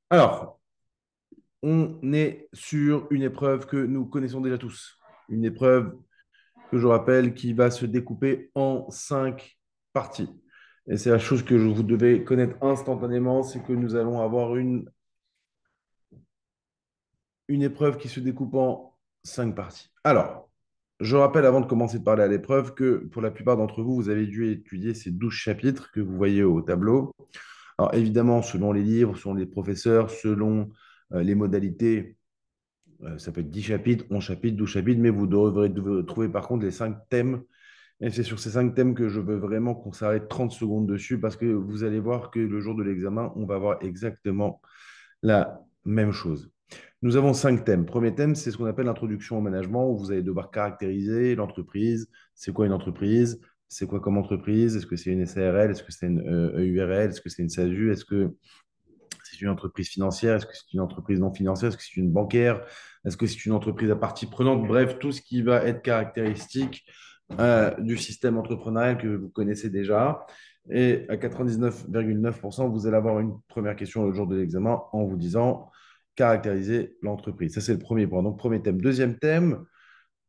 Alors, on est sur une épreuve que nous connaissons déjà tous. Une épreuve que je rappelle qui va se découper en 5 parties. Et c'est la chose que vous devez connaître instantanément, c'est que nous allons avoir une épreuve qui se découpe en 5 parties. Alors, je rappelle avant de commencer de parler à l'épreuve que pour la plupart d'entre vous, vous avez dû étudier ces 12 chapitres que vous voyez au tableau. Alors évidemment, selon les livres, selon les professeurs, selon les modalités, ça peut être 10 chapitres, 11 chapitres, 12 chapitres, mais vous devrez trouver par contre les 5 thèmes. Et c'est sur ces 5 thèmes que je veux vraiment qu'on s'arrête 30 secondes dessus parce que vous allez voir que le jour de l'examen, on va avoir exactement la même chose. Nous avons 5 thèmes. Premier thème, c'est ce qu'on appelle l'introduction au management, où vous allez devoir caractériser l'entreprise. C'est quoi une entreprise? C'est quoi comme entreprise? Est-ce que c'est une SARL? Est-ce que c'est une EURL? Est-ce que c'est une SASU? Est-ce que c'est une entreprise financière? Est-ce que c'est une entreprise non financière? Est-ce que c'est une bancaire? Est-ce que c'est une entreprise à partie prenante? Bref, tout ce qui va être caractéristique du système entrepreneurial que vous connaissez déjà. Et à 99,9%, vous allez avoir une première question le jour de l'examen en vous disant caractériser l'entreprise. Ça, c'est le premier point. Donc, premier thème. Deuxième thème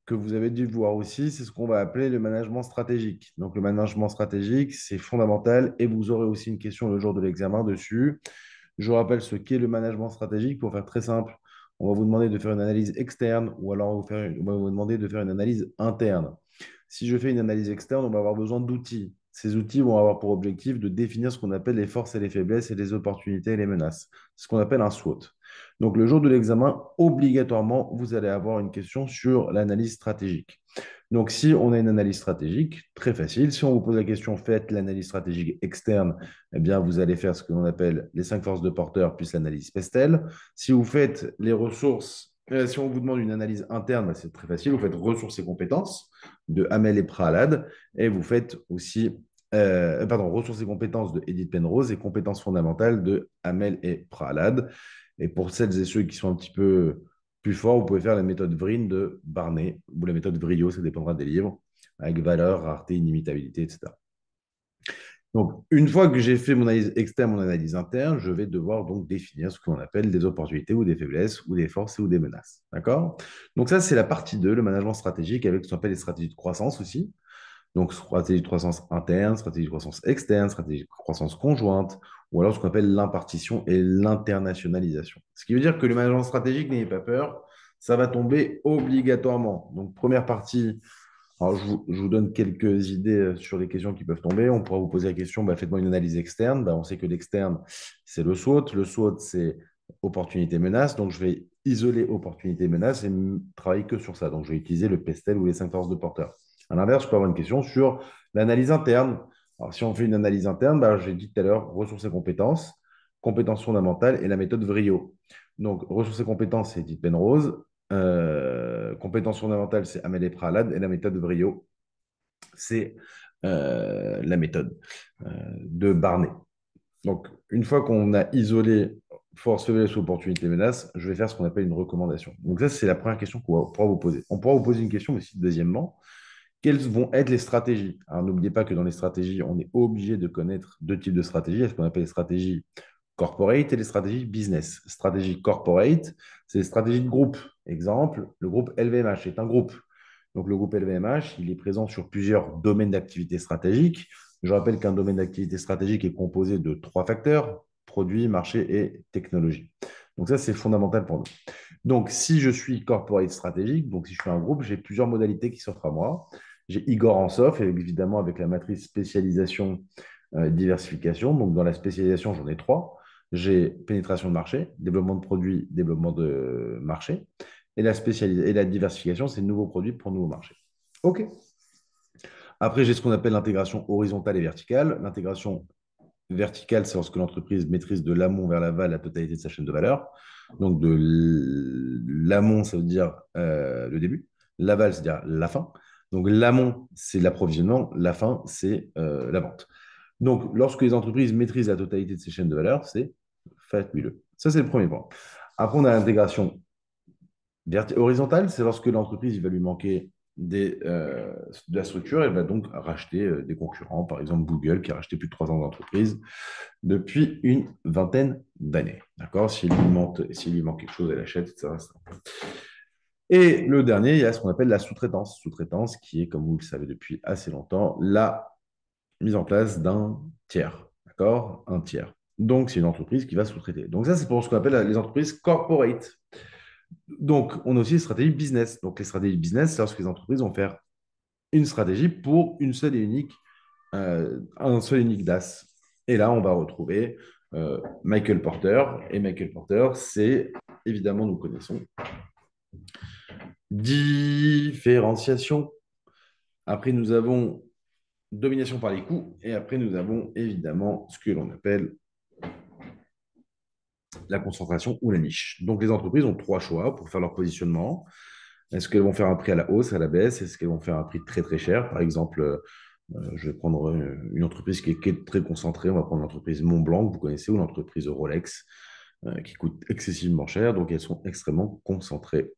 que vous avez dû voir aussi, c'est ce qu'on va appeler le management stratégique. Donc, le management stratégique, c'est fondamental et vous aurez aussi une question le jour de l'examen dessus. Je vous rappelle ce qu'est le management stratégique. Pour faire très simple, on va vous demander de faire une analyse externe ou alors on va vous demander de faire une analyse interne. Si je fais une analyse externe, on va avoir besoin d'outils. Ces outils vont avoir pour objectif de définir ce qu'on appelle les forces et les faiblesses et les opportunités et les menaces. C'est ce qu'on appelle un SWOT. Donc, le jour de l'examen, obligatoirement, vous allez avoir une question sur l'analyse stratégique. Donc, si on a une analyse stratégique, très facile. Si on vous pose la question, faites l'analyse stratégique externe, eh bien, vous allez faire ce que l'on appelle les 5 forces de porteur plus l'analyse Pestel. Si vous faites les ressources, si on vous demande une analyse interne, bah, c'est très facile. Vous faites ressources et compétences de Hamel et Prahalad et vous faites aussi, ressources et compétences de Edith Penrose et compétences fondamentales de Hamel et Prahalad. Et pour celles et ceux qui sont un petit peu plus forts, vous pouvez faire la méthode Vrine de Barney ou la méthode Vrio, ça dépendra des livres, avec valeur, rareté, inimitabilité, etc. Donc, une fois que j'ai fait mon analyse externe, mon analyse interne, je vais devoir donc définir ce qu'on appelle des opportunités ou des faiblesses ou des forces ou des menaces. D'accord? Donc, ça, c'est la partie 2, le management stratégique avec ce qu'on appelle les stratégies de croissance aussi. Donc, stratégie de croissance interne, stratégie de croissance externe, stratégie de croissance conjointe, ou alors ce qu'on appelle l'impartition et l'internationalisation. Ce qui veut dire que le management stratégique, n'ayez pas peur, ça va tomber obligatoirement. Donc, première partie, alors je vous donne quelques idées sur les questions qui peuvent tomber. On pourra vous poser la question, bah, faites-moi une analyse externe. Bah, on sait que l'externe, c'est le SWOT. Le SWOT, c'est opportunité-menace. Donc, je vais isoler opportunité-menace et travailler que sur ça. Donc, je vais utiliser le PESTEL ou les 5 forces de porteur. À l'inverse, je peux avoir une question sur l'analyse interne. Alors, si on fait une analyse interne, bah, j'ai dit tout à l'heure, ressources et compétences, compétences fondamentales et la méthode VRIO. Donc, ressources et compétences, c'est Edith Penrose. Compétences fondamentales, c'est Amélie Prahalad. Et la méthode VRIO, c'est la méthode de Barney. Donc, une fois qu'on a isolé force, faiblesse ou opportunité, menace, je vais faire ce qu'on appelle une recommandation. Donc, ça, c'est la première question qu'on pourra vous poser. On pourra vous poser une question aussi, deuxièmement, quelles vont être les stratégies? Alors, n'oubliez pas que dans les stratégies, on est obligé de connaître 2 types de stratégies. Il y a ce qu'on appelle les stratégies corporate et les stratégies business. Stratégie corporate, c'est les stratégies de groupe. Exemple, le groupe LVMH est un groupe. Donc, le groupe LVMH, il est présent sur plusieurs domaines d'activité stratégique. Je rappelle qu'un domaine d'activité stratégique est composé de 3 facteurs, produits, marché et technologie. Donc, ça, c'est fondamental pour nous. Donc, si je suis corporate stratégique, donc si je suis un groupe, j'ai plusieurs modalités qui s'offrent à moi. J'ai Igor Ansoff, et évidemment avec la matrice spécialisation, diversification. Donc, dans la spécialisation, j'en ai 3. J'ai pénétration de marché, développement de produits, développement de marché. Et la diversification, c'est de nouveaux produits pour nouveaux marchés. OK. Après, j'ai ce qu'on appelle l'intégration horizontale et verticale. L'intégration verticale, c'est lorsque l'entreprise maîtrise de l'amont vers l'aval la totalité de sa chaîne de valeur. Donc, de l'amont, ça veut dire le début. L'aval, c'est-à-dire la fin. Donc, l'amont, c'est l'approvisionnement. La fin, c'est la vente. Donc, lorsque les entreprises maîtrisent la totalité de ces chaînes de valeur, c'est fabuleux. Ça, c'est le premier point. Après, on a l'intégration horizontale, c'est lorsque l'entreprise, il va lui manquer de la structure, elle va donc racheter des concurrents, par exemple Google qui a racheté plus de 300 d'entreprises depuis une vingtaine d'années. D'accord? S'il lui manque quelque chose, elle achète, etc. Et le dernier, il y a ce qu'on appelle la sous-traitance. Sous-traitance qui est, comme vous le savez depuis assez longtemps, la mise en place d'un tiers. D'accord? Un tiers. Donc, c'est une entreprise qui va sous-traiter. Donc, ça, c'est pour ce qu'on appelle les entreprises corporate. Donc, on a aussi les stratégies business. Donc, les stratégies business, c'est lorsque les entreprises vont faire une stratégie pour un seul et unique DAS. Et là, on va retrouver Michael Porter. Et Michael Porter, c'est évidemment, nous connaissons, différenciation. Après, nous avons domination par les coûts. Et après, nous avons évidemment ce que l'on appelle la concentration ou la niche. Donc, les entreprises ont trois choix pour faire leur positionnement. Est-ce qu'elles vont faire un prix à la hausse, à la baisse? Est-ce qu'elles vont faire un prix très très cher? Par exemple, je vais prendre une entreprise qui est très concentrée. On va prendre l'entreprise Montblanc, que vous connaissez, ou l'entreprise Rolex, qui coûte excessivement cher. Donc, elles sont extrêmement concentrées.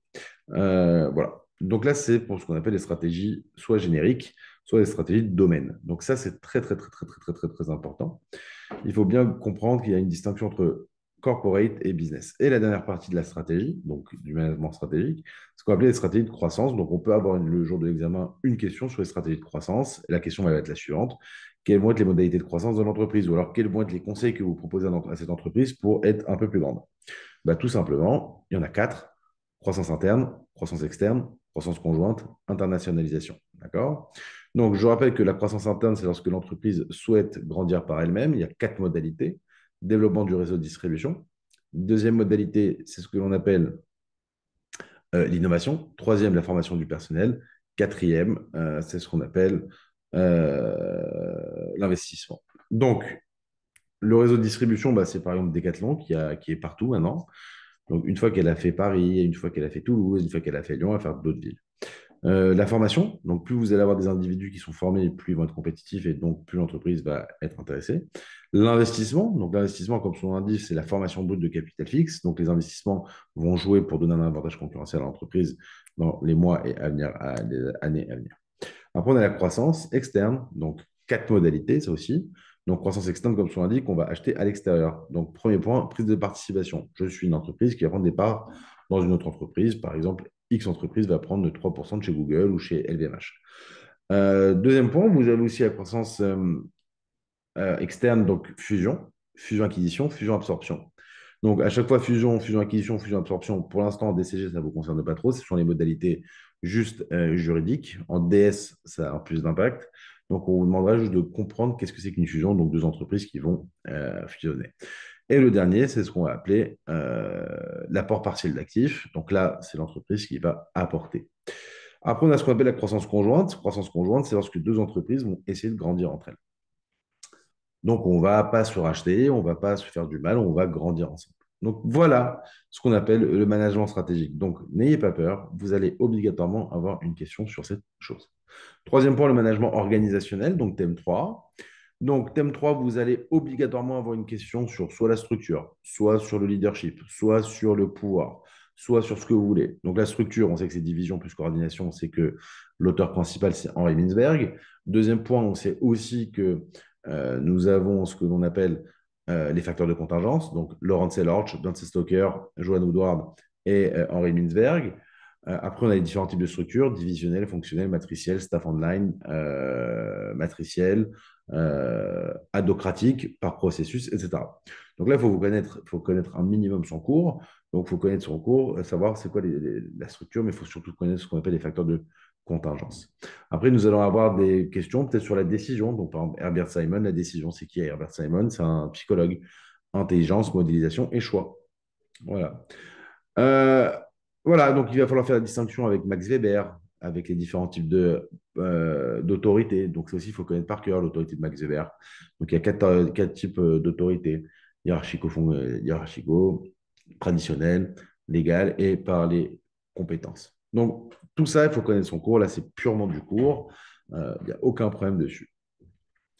Voilà. Donc là, c'est pour ce qu'on appelle les stratégies soit génériques, soit les stratégies de domaine. Donc ça, c'est très, très, très, très, très, très, très, très important. Il faut bien comprendre qu'il y a une distinction entre corporate et business. Et la dernière partie de la stratégie, donc du management stratégique, ce qu'on appelle les stratégies de croissance. Donc, on peut avoir le jour de l'examen une question sur les stratégies de croissance. Et la question va être la suivante. Quelles vont être les modalités de croissance de l'entreprise? Ou alors, quels vont être les conseils que vous proposez à cette entreprise pour être un peu plus grande? Bah, tout simplement, il y en a quatre. Croissance interne, croissance externe, croissance conjointe, internationalisation. D'accord? Donc, je rappelle que la croissance interne, c'est lorsque l'entreprise souhaite grandir par elle-même. Il y a quatre modalités. Développement du réseau de distribution. Deuxième modalité, c'est ce que l'on appelle l'innovation. Troisième, la formation du personnel. Quatrième, c'est ce qu'on appelle l'investissement. Donc, le réseau de distribution, bah, c'est par exemple Decathlon qui est partout maintenant. Donc, une fois qu'elle a fait Paris, une fois qu'elle a fait Toulouse, une fois qu'elle a fait Lyon, elle va faire d'autres villes. La formation, donc plus vous allez avoir des individus qui sont formés, plus ils vont être compétitifs et donc plus l'entreprise va être intéressée. L'investissement, donc l'investissement, comme son nom l'indique, c'est la formation brute de capital fixe. Donc les investissements vont jouer pour donner un avantage concurrentiel à l'entreprise dans les mois et à venir, les années à venir. Après, on a la croissance externe, donc quatre modalités, ça aussi. Donc, croissance externe, comme son l'indique, on va acheter à l'extérieur. Donc, premier point, prise de participation. Je suis une entreprise qui va prendre des parts dans une autre entreprise. Par exemple, X entreprise va prendre 3% de chez Google ou chez LVMH. Deuxième point, vous avez aussi la croissance externe, donc fusion, fusion-acquisition, fusion-absorption. Donc, à chaque fois, fusion, fusion-acquisition, fusion-absorption, pour l'instant, en DCG, ça ne vous concerne pas trop. Ce sont les modalités juste juridiques. En DS, ça a plus d'impact. Donc, on vous demandera juste de comprendre qu'est-ce que c'est qu'une fusion, donc deux entreprises qui vont fusionner. Et le dernier, c'est ce qu'on va appeler l'apport partiel d'actifs. Donc là, c'est l'entreprise qui va apporter. Après, on a ce qu'on appelle la croissance conjointe. Croissance conjointe, c'est lorsque deux entreprises vont essayer de grandir entre elles. Donc, on ne va pas se racheter, on ne va pas se faire du mal, on va grandir ensemble. Donc, voilà ce qu'on appelle le management stratégique. Donc, n'ayez pas peur, vous allez obligatoirement avoir une question sur cette chose. Troisième point, le management organisationnel, donc thème 3. Donc, thème 3, vous allez obligatoirement avoir une question sur soit la structure, soit sur le leadership, soit sur le pouvoir, soit sur ce que vous voulez. Donc, la structure, on sait que c'est division plus coordination, on sait que l'auteur principal, c'est Henri Mintzberg. Deuxième point, on sait aussi que nous avons ce que l'on appelle les facteurs de contingence, donc Laurent Selorch, Dante Stoker, Johan Woodward et Henri Mintzberg. Après, on a les différents types de structures, divisionnelles, fonctionnelles, matricielles, staff online, matricielles, adocratique, par processus, etc. Donc là, faut connaître un minimum son cours. Donc, il faut connaître son cours, savoir c'est quoi la structure, mais il faut surtout connaître ce qu'on appelle les facteurs de contingence. Après, nous allons avoir des questions peut-être sur la décision. Donc, par exemple, Herbert Simon, la décision, c'est qui Herbert Simon? C'est un psychologue. Intelligence, modélisation et choix. Voilà. Euh, voilà, donc il va falloir faire la distinction avec Max Weber, avec les différents types d'autorité. Donc, ça aussi, il faut connaître par cœur l'autorité de Max Weber. Donc, il y a quatre types d'autorité hiérarchico, traditionnel, légal et par les compétences. Donc, tout ça, il faut connaître son cours. Là, c'est purement du cours. Il n'y a aucun problème dessus.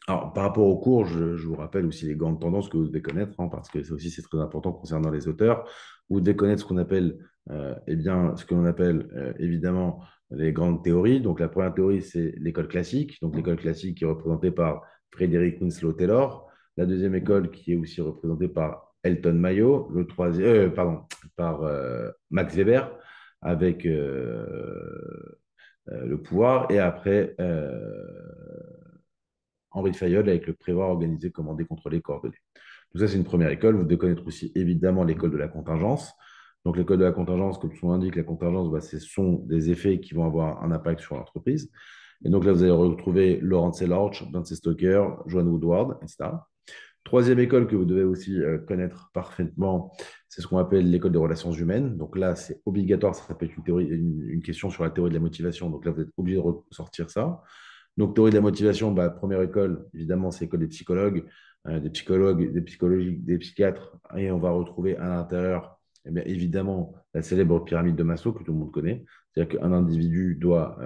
Alors, par rapport au cours, je vous rappelle aussi les grandes tendances que vous devez connaître, hein, parce que ça aussi, c'est très important concernant les auteurs. Vous devez connaître ce qu'on appelle, eh bien, ce que l'on appelle évidemment les grandes théories. Donc, la première théorie, c'est l'école classique. Donc, l'école classique qui est représentée par Frederick Winslow Taylor. La deuxième école qui est aussi représentée par Elton Mayo. Le troisième, pardon, par Max Weber avec le pouvoir. Et après, Henri Fayol avec le prévoir, organisé, commandé, contrôlé, coordonné. Donc ça, c'est une première école. Vous devez connaître aussi évidemment l'école de la contingence. Donc l'école de la contingence, comme son nom l'indique, la contingence, bah, ce sont des effets qui vont avoir un impact sur l'entreprise. Et donc là, vous allez retrouver Laurence Elorch, Vince Stoker, Joan Woodward, etc. Troisième école que vous devez aussi connaître parfaitement, c'est ce qu'on appelle l'école des relations humaines. Donc là, c'est obligatoire, ça peut être une, théorie, une question sur la théorie de la motivation. Donc là, vous êtes obligé de ressortir ça. Donc, théorie de la motivation, bah, première école, évidemment, c'est l'école des psychologues, des psychologiques, des psychiatres. Et on va retrouver à l'intérieur, eh bien, évidemment, la célèbre pyramide de Maslow que tout le monde connaît. C'est-à-dire qu'un individu doit,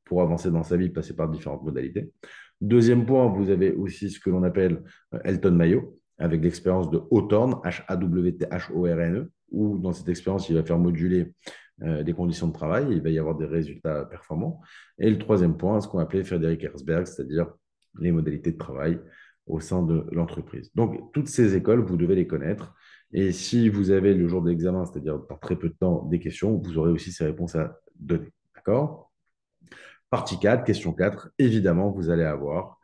pour avancer dans sa vie, passer par différentes modalités. Deuxième point, vous avez aussi ce que l'on appelle Elton Mayo, avec l'expérience de Hawthorne, Hawthorne, où dans cette expérience, il va faire moduler des conditions de travail, il va y avoir des résultats performants. Et le troisième point, ce qu'on appelait Frédéric Herzberg, c'est-à-dire les modalités de travail au sein de l'entreprise. Donc, toutes ces écoles, vous devez les connaître. Et si vous avez le jour de l'examen, c'est-à-dire dans très peu de temps, des questions, vous aurez aussi ces réponses à donner. D'accord? Partie 4, question 4, évidemment, vous allez avoir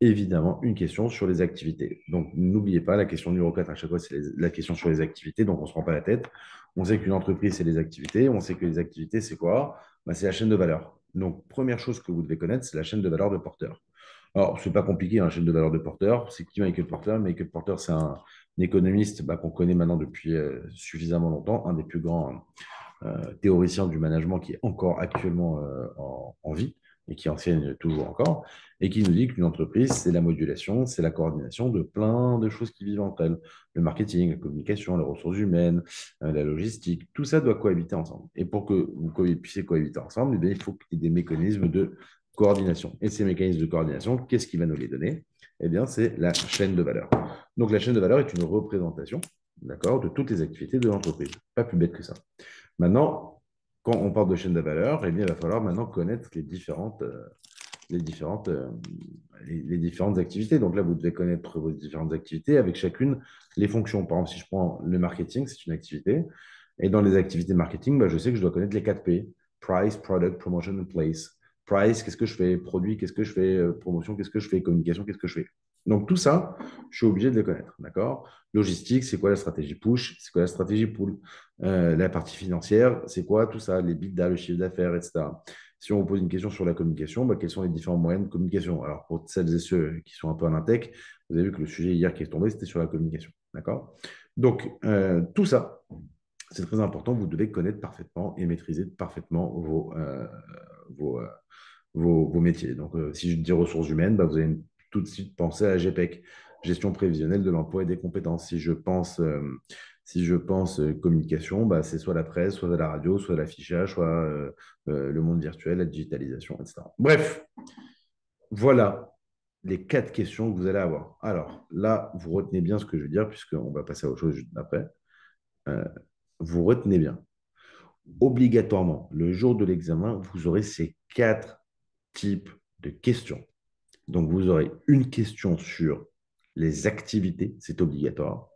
évidemment une question sur les activités. Donc, n'oubliez pas, la question numéro 4 à chaque fois, c'est la question sur les activités. Donc, on ne se prend pas la tête. On sait qu'une entreprise, c'est les activités. On sait que les activités, c'est quoi? Bah, c'est la chaîne de valeur. Donc, première chose que vous devez connaître, c'est la chaîne de valeur de Porter. Alors, ce n'est pas compliqué, la chaîne de valeur de Porter. C'est qui Michael Porter? Michael Porter, c'est un économiste bah, qu'on connaît maintenant depuis suffisamment longtemps, un des plus grands théoricien du management qui est encore actuellement en vie et qui enseigne toujours encore, et qui nous dit qu'une entreprise, c'est la modulation, c'est la coordination de plein de choses qui vivent entre elles. Le marketing, la communication, les ressources humaines, la logistique, tout ça doit cohabiter ensemble. Et pour que vous puissiez cohabiter ensemble, eh bien, il faut qu'il y ait des mécanismes de coordination. Et ces mécanismes de coordination, qu'est-ce qui va nous les donner? Eh bien, c'est la chaîne de valeur. Donc, la chaîne de valeur est une représentation, d'accord, de toutes les activités de l'entreprise. Pas plus bête que ça. Maintenant, quand on parle de chaîne de valeur, eh bien, il va falloir maintenant connaître les différentes, euh, les différentes activités. Donc là, vous devez connaître vos différentes activités avec chacune les fonctions. Par exemple, si je prends le marketing, c'est une activité. Et dans les activités de marketing, bah, je sais que je dois connaître les 4 P. Price, Product, Promotion and Place. Price, qu'est-ce que je fais? Produit, qu'est-ce que je fais? Promotion, qu'est-ce que je fais? Communication, qu'est-ce que je fais? Donc tout ça, je suis obligé de les connaître. D'accord? Logistique, c'est quoi la stratégie push? C'est quoi la stratégie pull? La partie financière, c'est quoi tout ça? Les bidas, le chiffre d'affaires, etc. Si on vous pose une question sur la communication, bah, quels sont les différents moyens de communication? Alors, pour celles et ceux qui sont un peu en intech, vous avez vu que le sujet hier qui est tombé, c'était sur la communication. D'accord? Donc, tout ça, c'est très important. Vous devez connaître parfaitement et maîtriser parfaitement vos, euh, vos métiers. Donc, si je dis ressources humaines, bah, vous allez tout de suite penser à GPEC, gestion prévisionnelle de l'emploi et des compétences. Si je pense communication, bah, c'est soit la presse, soit la radio, soit l'affichage, soit le monde virtuel, la digitalisation, etc. Bref, voilà les 4 questions que vous allez avoir. Alors là, vous retenez bien ce que je veux dire, puisqu'on va passer à autre chose juste après. Euh, vous retenez bien. Obligatoirement, le jour de l'examen, vous aurez ces 4 types de questions. Donc, vous aurez une question sur les activités, c'est obligatoire.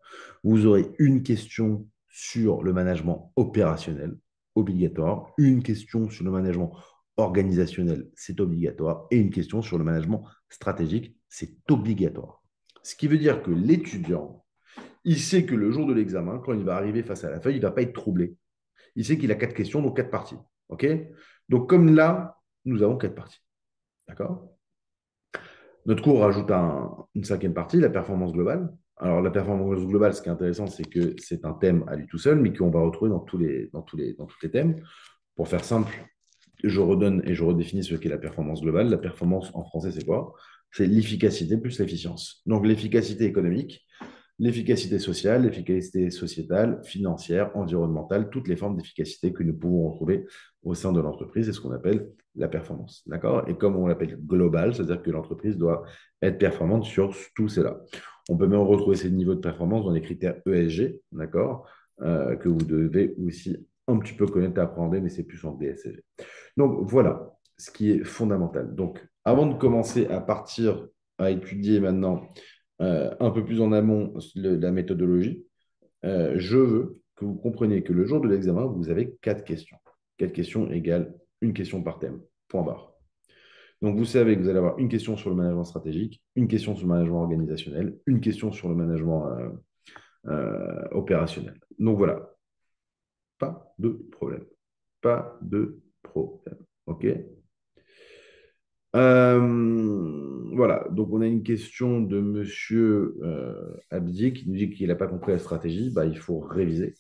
Vous aurez une question sur le management opérationnel, obligatoire. Une question sur le management organisationnel, c'est obligatoire. Et une question sur le management stratégique, c'est obligatoire. Ce qui veut dire que l'étudiant, il sait que le jour de l'examen, quand il va arriver face à la feuille, il ne va pas être troublé. Il sait qu'il a 4 questions, donc 4 parties. OK? Donc, comme là, nous avons 4 parties. D'accord? Notre cours rajoute une cinquième partie, la performance globale. Alors, la performance globale, ce qui est intéressant, c'est que c'est un thème à lui tout seul, mais qu'on va retrouver dans tous les thèmes. Pour faire simple, je redonne et je redéfinis ce qu'est la performance globale. La performance en français, c'est quoi? C'est l'efficacité plus l'efficience. Donc, l'efficacité économique, l'efficacité sociale, l'efficacité sociétale, financière, environnementale, toutes les formes d'efficacité que nous pouvons retrouver au sein de l'entreprise, c'est ce qu'on appelle la performance. D'accord? Et comme on l'appelle global, c'est-à-dire que l'entreprise doit être performante sur tout cela. On peut même retrouver ces niveaux de performance dans les critères ESG, d'accord? Que vous devez aussi un petit peu connaître et appréhender, mais c'est plus en DSCG. Donc voilà ce qui est fondamental. Donc avant de commencer à partir à étudier maintenant un peu plus en amont la méthodologie, je veux que vous compreniez que le jour de l'examen, vous avez quatre questions. Quatre questions égale une question par thème. Point barre. Donc, vous savez que vous allez avoir une question sur le management stratégique, une question sur le management organisationnel, une question sur le management opérationnel. Donc, voilà, pas de problème. Pas de problème. OK. Voilà, donc on a une question de Monsieur Abdier qui nous dit qu'il n'a pas compris la stratégie. Bah, il faut réviser.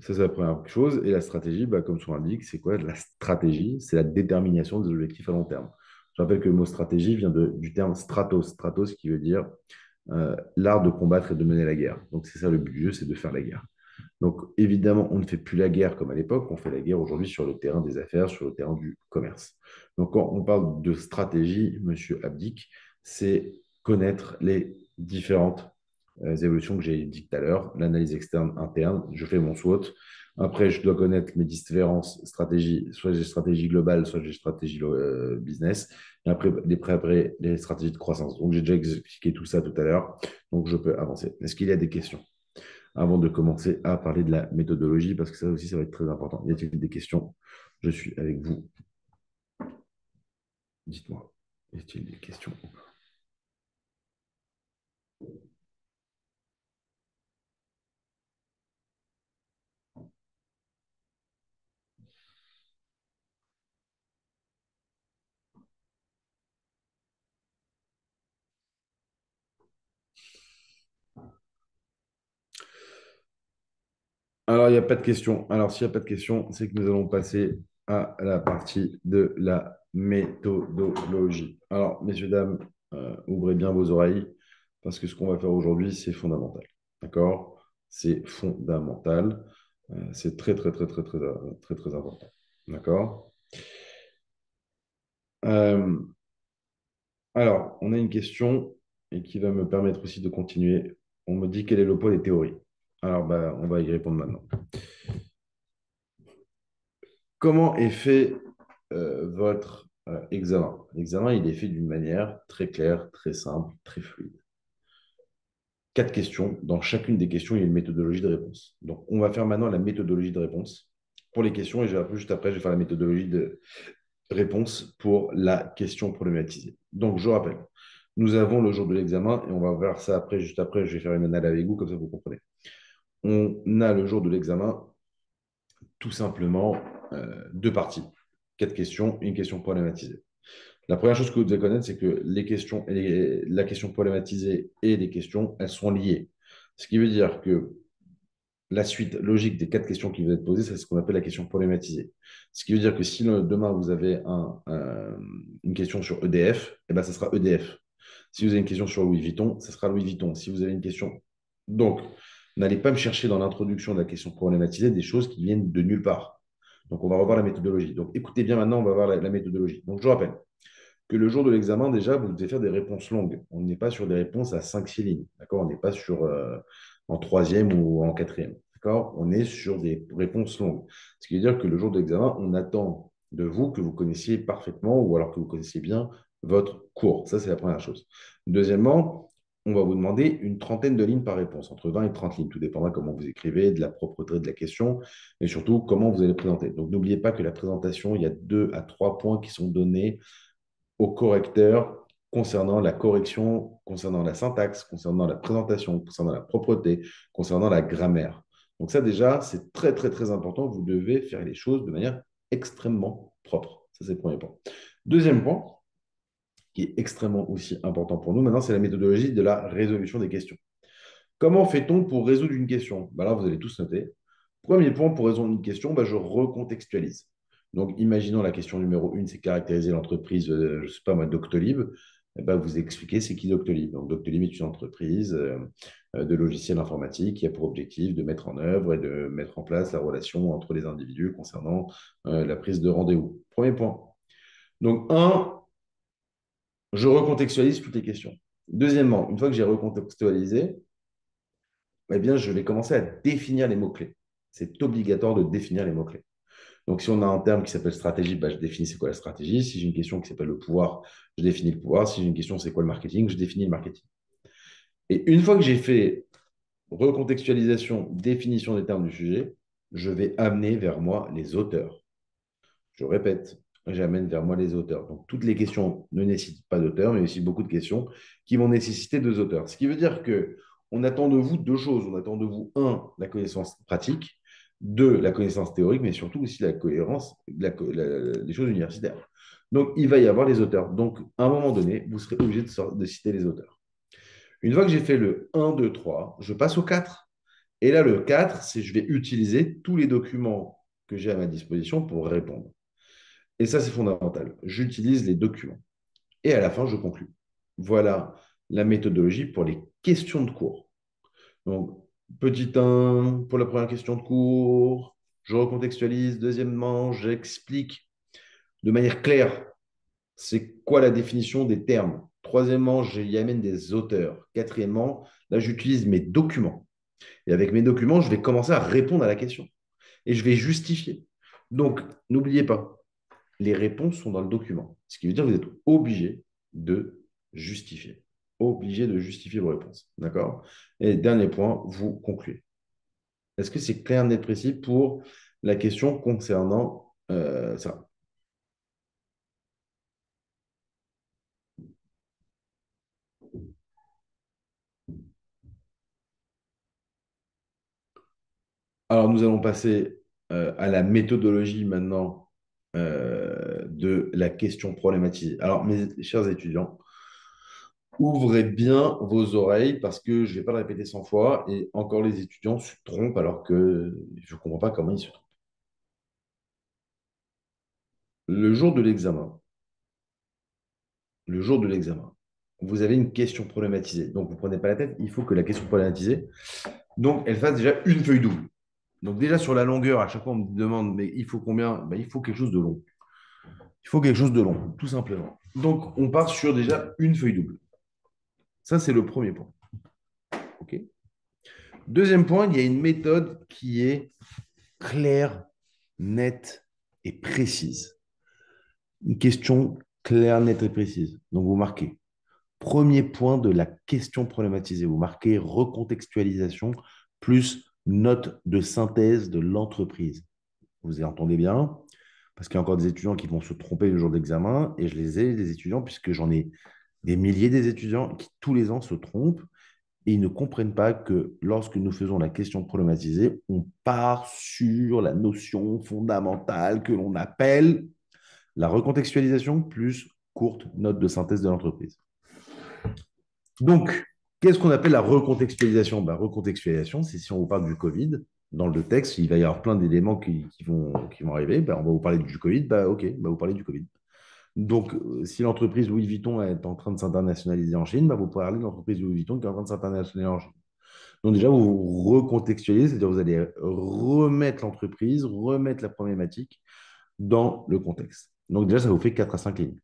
Ça, c'est la première chose. Et la stratégie, bah, comme son indique, c'est quoi? La stratégie, c'est la détermination des objectifs à long terme. Je rappelle que le mot stratégie vient du terme stratos. Stratos qui veut dire l'art de combattre et de mener la guerre. Donc, c'est ça le but du jeu, c'est de faire la guerre. Donc, évidemment, on ne fait plus la guerre comme à l'époque, on fait la guerre aujourd'hui sur le terrain des affaires, sur le terrain du commerce. Donc, quand on parle de stratégie, Monsieur Abdic, c'est connaître les différentes évolutions que j'ai dit tout à l'heure, l'analyse externe, interne, je fais mon SWOT. Après, je dois connaître mes différentes stratégies, soit j'ai stratégie globale, soit j'ai stratégie business. Et après, les stratégies de croissance. Donc, j'ai déjà expliqué tout ça tout à l'heure, donc je peux avancer. Est-ce qu'il y a des questions avant de commencer à parler de la méthodologie, parce que ça aussi, ça va être très important. Y a-t-il des questions? Je suis avec vous. Dites-moi, y a-t-il des questions? Alors, il n'y a pas de questions. Alors, s'il n'y a pas de questions, c'est que nous allons passer à la partie de la méthodologie. Alors, messieurs, dames, ouvrez bien vos oreilles, parce que ce qu'on va faire aujourd'hui, c'est fondamental. D'accord? C'est fondamental. C'est très, très, très, très, très, très, très important. D'accord? Euh, Alors, on a une question et qui va me permettre aussi de continuer. On me dit quel est le poids des théories. Alors, bah, on va y répondre maintenant. Comment est fait votre examen? L'examen, il est fait d'une manière très claire, très simple, très fluide. Quatre questions. Dans chacune des questions, il y a une méthodologie de réponse. Donc, on va faire maintenant la méthodologie de réponse pour les questions et juste après, je vais faire la méthodologie de réponse pour la question problématisée. Donc, je rappelle, nous avons le jour de l'examen et on va voir ça après, juste après, je vais faire une analyse avec vous, comme ça vous comprenez. On a le jour de l'examen tout simplement deux parties. Quatre questions, une question problématisée. La première chose que vous devez connaître, c'est que les questions, la question problématisée et les questions, elles sont liées. Ce qui veut dire que la suite logique des quatre questions qui vont être posées, c'est ce qu'on appelle la question problématisée. Ce qui veut dire que si demain vous avez une question sur EDF, eh ben, ça sera EDF. Si vous avez une question sur Louis Vuitton, ça sera Louis Vuitton. Si vous avez une question. Donc, n'allez pas me chercher dans l'introduction de la question problématisée des choses qui viennent de nulle part. Donc, on va revoir la méthodologie. Donc, écoutez bien maintenant, on va voir la méthodologie. Donc, je rappelle que le jour de l'examen, déjà, vous devez faire des réponses longues. On n'est pas sur des réponses à 5-6 lignes. D'accord? On n'est pas sur en troisième ou en quatrième. D'accord? On est sur des réponses longues. Ce qui veut dire que le jour de l'examen, on attend de vous que vous connaissiez parfaitement ou alors que vous connaissiez bien votre cours. Ça, c'est la première chose. Deuxièmement, on va vous demander une trentaine de lignes par réponse, entre 20 et 30 lignes. Tout dépendra comment vous écrivez, de la propreté de la question et surtout comment vous allez présenter. Donc, n'oubliez pas que la présentation, il y a 2 à 3 points qui sont donnés au correcteur concernant la correction, concernant la syntaxe, concernant la présentation, concernant la propreté, concernant la grammaire. Donc ça déjà, c'est très très très important. Vous devez faire les choses de manière extrêmement propre. Ça, c'est le premier point. Deuxième point, qui est extrêmement aussi important pour nous maintenant, c'est la méthodologie de la résolution des questions. Comment fait-on pour résoudre une question? Ben là, vous allez tous noter. Premier point, pour résoudre une question, ben je recontextualise. Donc, imaginons la question numéro 1, c'est caractériser l'entreprise, je ne sais pas moi, Doctolib. Eh ben, vous expliquez c'est qui Doctolib. Donc, Doctolib est une entreprise de logiciels informatiques qui a pour objectif de mettre en œuvre et de mettre en place la relation entre les individus concernant la prise de rendez-vous. Premier point. Donc, je recontextualise toutes les questions. Deuxièmement, une fois que j'ai recontextualisé, eh bien, je vais commencer à définir les mots-clés. C'est obligatoire de définir les mots-clés. Donc, si on a un terme qui s'appelle stratégie, bah, je définis c'est quoi la stratégie. Si j'ai une question qui s'appelle le pouvoir, je définis le pouvoir. Si j'ai une question, c'est quoi le marketing, je définis le marketing. Et une fois que j'ai fait recontextualisation, définition des termes du sujet, je vais amener vers moi les auteurs. Je répète, j'amène vers moi les auteurs. Donc, toutes les questions ne nécessitent pas d'auteurs, mais aussi beaucoup de questions qui vont nécessiter deux auteurs. Ce qui veut dire que on attend de vous deux choses. On attend de vous, un, la connaissance pratique, deux, la connaissance théorique, mais surtout aussi la cohérence, des choses universitaires. Donc, il va y avoir les auteurs. Donc, à un moment donné, vous serez obligé de citer les auteurs. Une fois que j'ai fait le un, 2, 3, je passe au 4. Et là, le 4, c'est je vais utiliser tous les documents que j'ai à ma disposition pour répondre. Et ça, c'est fondamental. J'utilise les documents. Et à la fin, je conclus. Voilà la méthodologie pour les questions de cours. Donc, petit 1 pour la première question de cours, je recontextualise. Deuxièmement, j'explique de manière claire c'est quoi la définition des termes. Troisièmement, j'y amène des auteurs. Quatrièmement, là, j'utilise mes documents. Et avec mes documents, je vais commencer à répondre à la question. Et je vais justifier. Donc, n'oubliez pas, les réponses sont dans le document. Ce qui veut dire que vous êtes obligé de justifier. Obligé de justifier vos réponses. D'accord? Et dernier point, vous concluez. Est-ce que c'est clair, net, précis pour la question concernant ça? Alors, nous allons passer à la méthodologie maintenant de la question problématisée. Alors, mes chers étudiants, ouvrez bien vos oreilles parce que je ne vais pas le répéter 100 fois et encore les étudiants se trompent alors que je ne comprends pas comment ils se trompent. Le jour de l'examen, le jour de l'examen, vous avez une question problématisée. Donc, vous ne prenez pas la tête, il faut que la question problématisée, donc, elle fasse déjà une feuille double. Donc, déjà sur la longueur, à chaque fois, on me demande, mais il faut combien? Ben, il faut quelque chose de long. Il faut quelque chose de long, tout simplement. Donc, on part sur déjà une feuille double. Ça, c'est le premier point. OK. Deuxième point, il y a une méthode qui est claire, nette et précise. Une question claire, nette et précise. Donc, vous marquez. Premier point de la question problématisée. Vous marquez recontextualisation plus note de synthèse de l'entreprise. Vous y entendez bien? Parce qu'il y a encore des étudiants qui vont se tromper le jour d'examen, et je les ai, des étudiants, puisque j'en ai des milliers des étudiants qui tous les ans se trompent et ils ne comprennent pas que lorsque nous faisons la question problématisée, on part sur la notion fondamentale que l'on appelle la recontextualisation plus courte note de synthèse de l'entreprise. Donc, qu'est-ce qu'on appelle la recontextualisation? Ben, recontextualisation, c'est si on vous parle du Covid, dans le texte, il va y avoir plein d'éléments qui vont arriver. Ben, on va vous parler du Covid, ben, ok, on va vous parler du Covid. Donc, si l'entreprise Louis Vuitton est en train de s'internationaliser en Chine, ben, vous pourrez parler de l'entreprise Louis Vuitton qui est en train de s'internationaliser en Chine. Donc déjà, vous recontextualisez, c'est-à-dire vous allez remettre l'entreprise, remettre la problématique dans le contexte. Donc déjà, ça vous fait 4 à 5 lignes.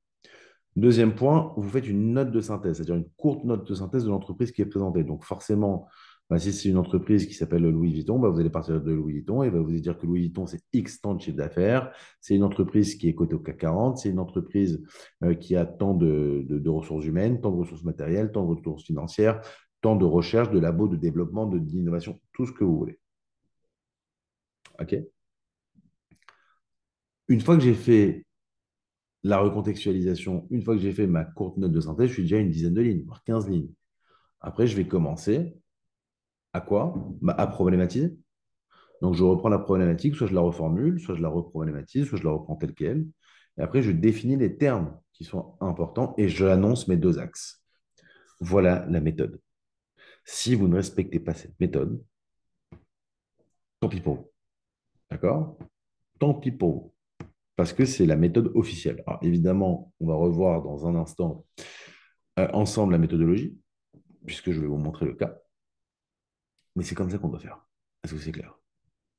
Deuxième point, vous faites une note de synthèse, c'est-à-dire une courte note de synthèse de l'entreprise qui est présentée. Donc forcément, bah, si c'est une entreprise qui s'appelle Louis Vuitton, bah, vous allez partir de Louis Vuitton et va vous dire que Louis Vuitton, c'est X temps de chiffre d'affaires. C'est une entreprise qui est cotée au CAC 40. C'est une entreprise qui a tant de ressources humaines, tant de ressources matérielles, tant de ressources financières, tant de recherche, de labo, de développement, d'innovation, tout ce que vous voulez. OK. Une fois que j'ai fait la recontextualisation, une fois que j'ai fait ma courte note de synthèse, je suis déjà à une dizaine de lignes, voire 15 lignes. Après, je vais commencer à quoi? Bah, à problématiser. Donc, je reprends la problématique, soit je la reformule, soit je la reproblématise, soit je la reprends telle qu'elle. Et après, je définis les termes qui sont importants et je annonce mes deux axes. Voilà la méthode. Si vous ne respectez pas cette méthode, tant pis pour vous. D'accord? Tant pis pour vous. Parce que c'est la méthode officielle. Alors, évidemment, on va revoir dans un instant ensemble la méthodologie, puisque je vais vous montrer le cas. Mais c'est comme ça qu'on doit faire. Est-ce que c'est clair?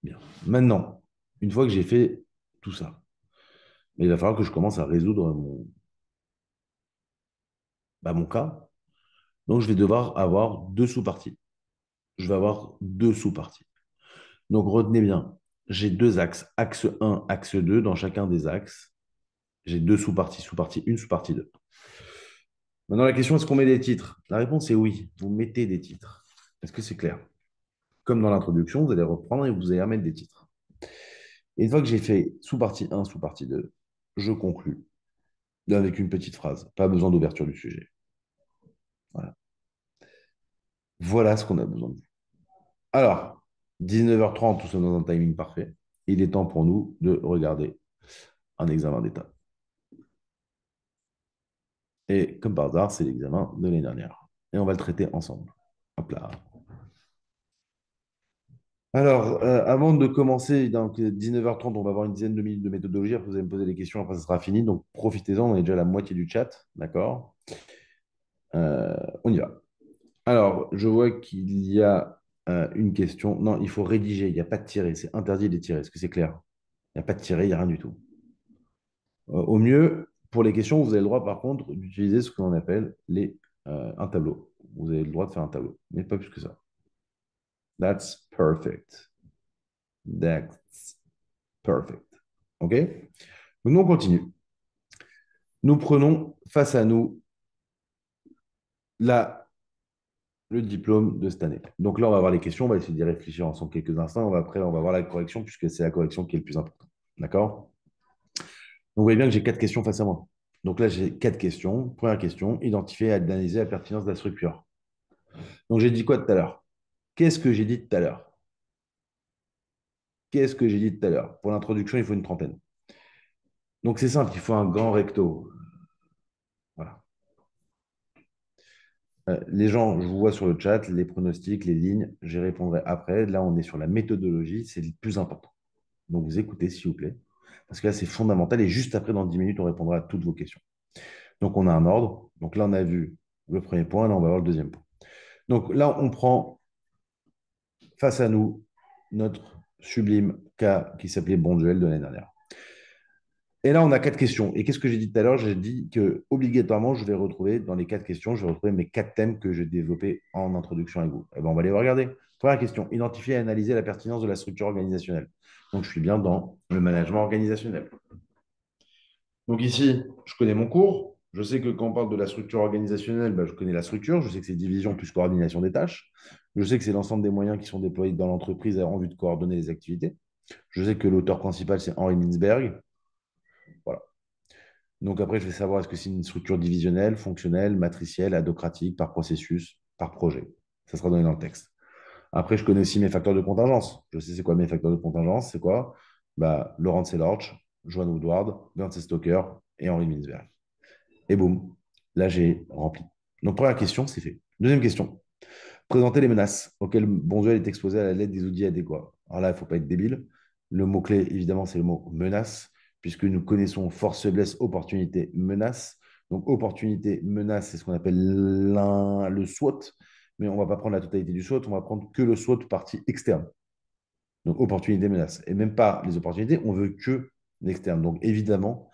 Bien. Maintenant, une fois que j'ai fait tout ça, il va falloir que je commence à résoudre mon cas. Donc, je vais devoir avoir deux sous-parties. Je vais avoir deux sous-parties. Donc retenez bien, j'ai deux axes, axe 1, axe 2. Dans chacun des axes, j'ai deux sous-parties, sous-partie 1, sous-partie 2. Maintenant, la question, est-ce qu'on met des titres? La réponse est oui, vous mettez des titres. Est-ce que c'est clair? Comme dans l'introduction, vous allez reprendre et vous allez remettre des titres. Et une fois que j'ai fait sous-partie 1, sous-partie 2, je conclus avec une petite phrase. Pas besoin d'ouverture du sujet. Voilà. Voilà ce qu'on a besoin de vous. Alors, 19h30, tout ça dans un timing parfait. Il est temps pour nous de regarder un examen d'état. Et comme par hasard, c'est l'examen de l'année dernière. Et on va le traiter ensemble. Hop là. Alors, avant de commencer, donc 19h30, on va avoir une dizaine de minutes de méthodologie. Après, vous allez me poser des questions, après, ça sera fini. Donc, profitez-en, on est déjà à la moitié du chat. D'accord? Euh, on y va. Alors, je vois qu'il y a une question. Non, il faut rédiger. Il n'y a pas de tirer. C'est interdit de tirer. Est-ce que c'est clair? Il n'y a pas de tirer, il n'y a rien du tout. Au mieux, pour les questions, vous avez le droit, par contre, d'utiliser ce que l'on appelle un tableau. Vous avez le droit de faire un tableau, mais pas plus que ça. That's perfect. That's perfect. OK? Donc, nous, on continue. Nous prenons face à nous la, le diplôme de cette année. Donc là, on va voir les questions. On va essayer d'y réfléchir ensemble quelques instants. Après, on va voir la correction, puisque c'est la correction qui est le plus important. D'accord? Donc, vous voyez bien que j'ai quatre questions face à moi. Donc là, j'ai quatre questions. Première question, identifier et analyser la pertinence de la structure. Donc, j'ai dit quoi tout à l'heure? Qu'est-ce que j'ai dit tout à l'heure? Qu'est-ce que j'ai dit tout à l'heure? Pour l'introduction, il faut une trentaine. Donc, c'est simple, il faut un grand recto. Voilà. Les gens, je vous vois sur le chat, les pronostics, les lignes, j'y répondrai après. Là, on est sur la méthodologie, c'est le plus important. Donc, vous écoutez, s'il vous plaît, parce que là, c'est fondamental. Et juste après, dans 10 minutes, on répondra à toutes vos questions. Donc, on a un ordre. Donc, là, on a vu le premier point. Là, on va voir le deuxième point. Donc, là, on prend face à nous notre sublime cas qui s'appelait Bonduel de l'année dernière. Et là, on a quatre questions. Et qu'est-ce que j'ai dit tout à l'heure? J'ai dit que obligatoirement, je vais retrouver dans les quatre questions, je vais retrouver mes quatre thèmes que j'ai développés en introduction avec vous. Eh ben, on va les regarder. Première question, identifier et analyser la pertinence de la structure organisationnelle. Donc, je suis bien dans le management organisationnel. Donc ici, je connais mon cours. Je sais que quand on parle de la structure organisationnelle, ben, je connais la structure. Je sais que c'est division plus coordination des tâches. Je sais que c'est l'ensemble des moyens qui sont déployés dans l'entreprise en vue de coordonner les activités. Je sais que l'auteur principal, c'est Henri Mintzberg. Voilà. Donc après, je vais savoir est-ce que c'est une structure divisionnelle, fonctionnelle, matricielle, adocratique, par processus, par projet. Ça sera donné dans le texte. Après, je connais aussi mes facteurs de contingence. Je sais c'est quoi mes facteurs de contingence. C'est quoi? Bah, Laurent Selorch, Joan Woodward, Bernd Stoker et Henri Mintzberg. Et boum, là, j'ai rempli. Donc, première question, c'est fait. Deuxième question. Présenter les menaces auxquelles Bonduel est exposé à la l'aide des outils adéquats. Alors là, il ne faut pas être débile. Le mot-clé, évidemment, c'est le mot menace, puisque nous connaissons force, faiblesse, opportunité, menace. Donc, opportunité, menace, c'est ce qu'on appelle le SWOT, mais on ne va pas prendre la totalité du SWOT, on va prendre que le SWOT partie externe. Donc, opportunité, menace. Et même pas les opportunités, on veut que l'externe. Donc, évidemment,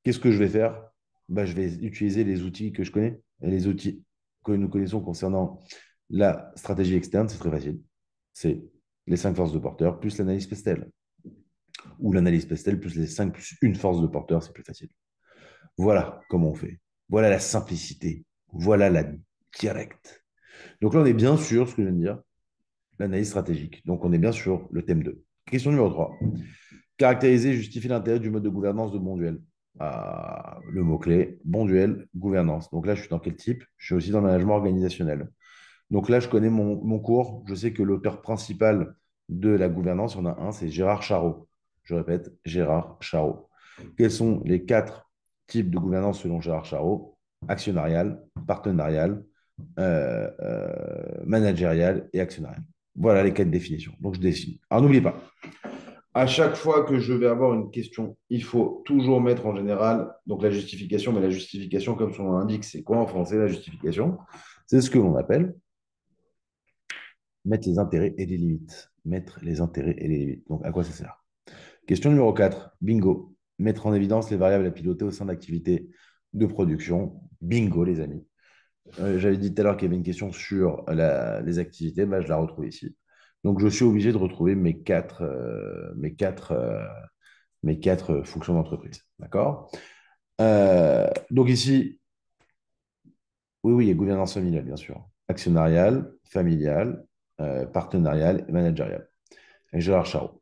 qu'est-ce que je vais faire? Bah, je vais utiliser les outils que je connais. Et les outils que nous connaissons concernant la stratégie externe, c'est très facile. C'est les 5 forces de porteur plus l'analyse Pestel. Ou l'analyse Pestel plus les 5 plus une force de porteur, c'est plus facile. Voilà comment on fait. Voilà la simplicité. Voilà la directe. Donc là, on est bien sûr, ce que je viens de dire, l'analyse stratégique. Donc on est bien sur le thème 2. Question numéro 3. Caractériser et justifier l'intérêt du mode de gouvernance de Bonduel. Le mot-clé, Bonduel, gouvernance. Donc là, je suis dans quel type? Je suis aussi dans le management organisationnel. Donc là, je connais mon cours. Je sais que l'auteur principal de la gouvernance, il y en a un, c'est Gérard Charot. Je répète, Gérard Charot. Quels sont les quatre types de gouvernance selon Gérard Charot? Actionnariale, partenariale, managériale et actionnariale. Voilà les quatre définitions. Donc, je définis. Alors, n'oubliez pas, à chaque fois que je vais avoir une question, il faut toujours mettre en général donc la justification, mais la justification, comme son nom l'indique, c'est quoi en français la justification? C'est ce que l'on appelle mettre les intérêts et les limites. Mettre les intérêts et les limites. Donc, à quoi ça sert? Question numéro 4, bingo. Mettre en évidence les variables à piloter au sein d'activités de production. Bingo, les amis. J'avais dit tout à l'heure qu'il y avait une question sur les activités, bah, je la retrouve ici. Donc, je suis obligé de retrouver mes quatre fonctions d'entreprise. D'accord? Donc ici, oui, oui, il y a gouvernance familiale, bien sûr. Actionnariale, familiale, partenariale et managériale. Avec Gérard Charot.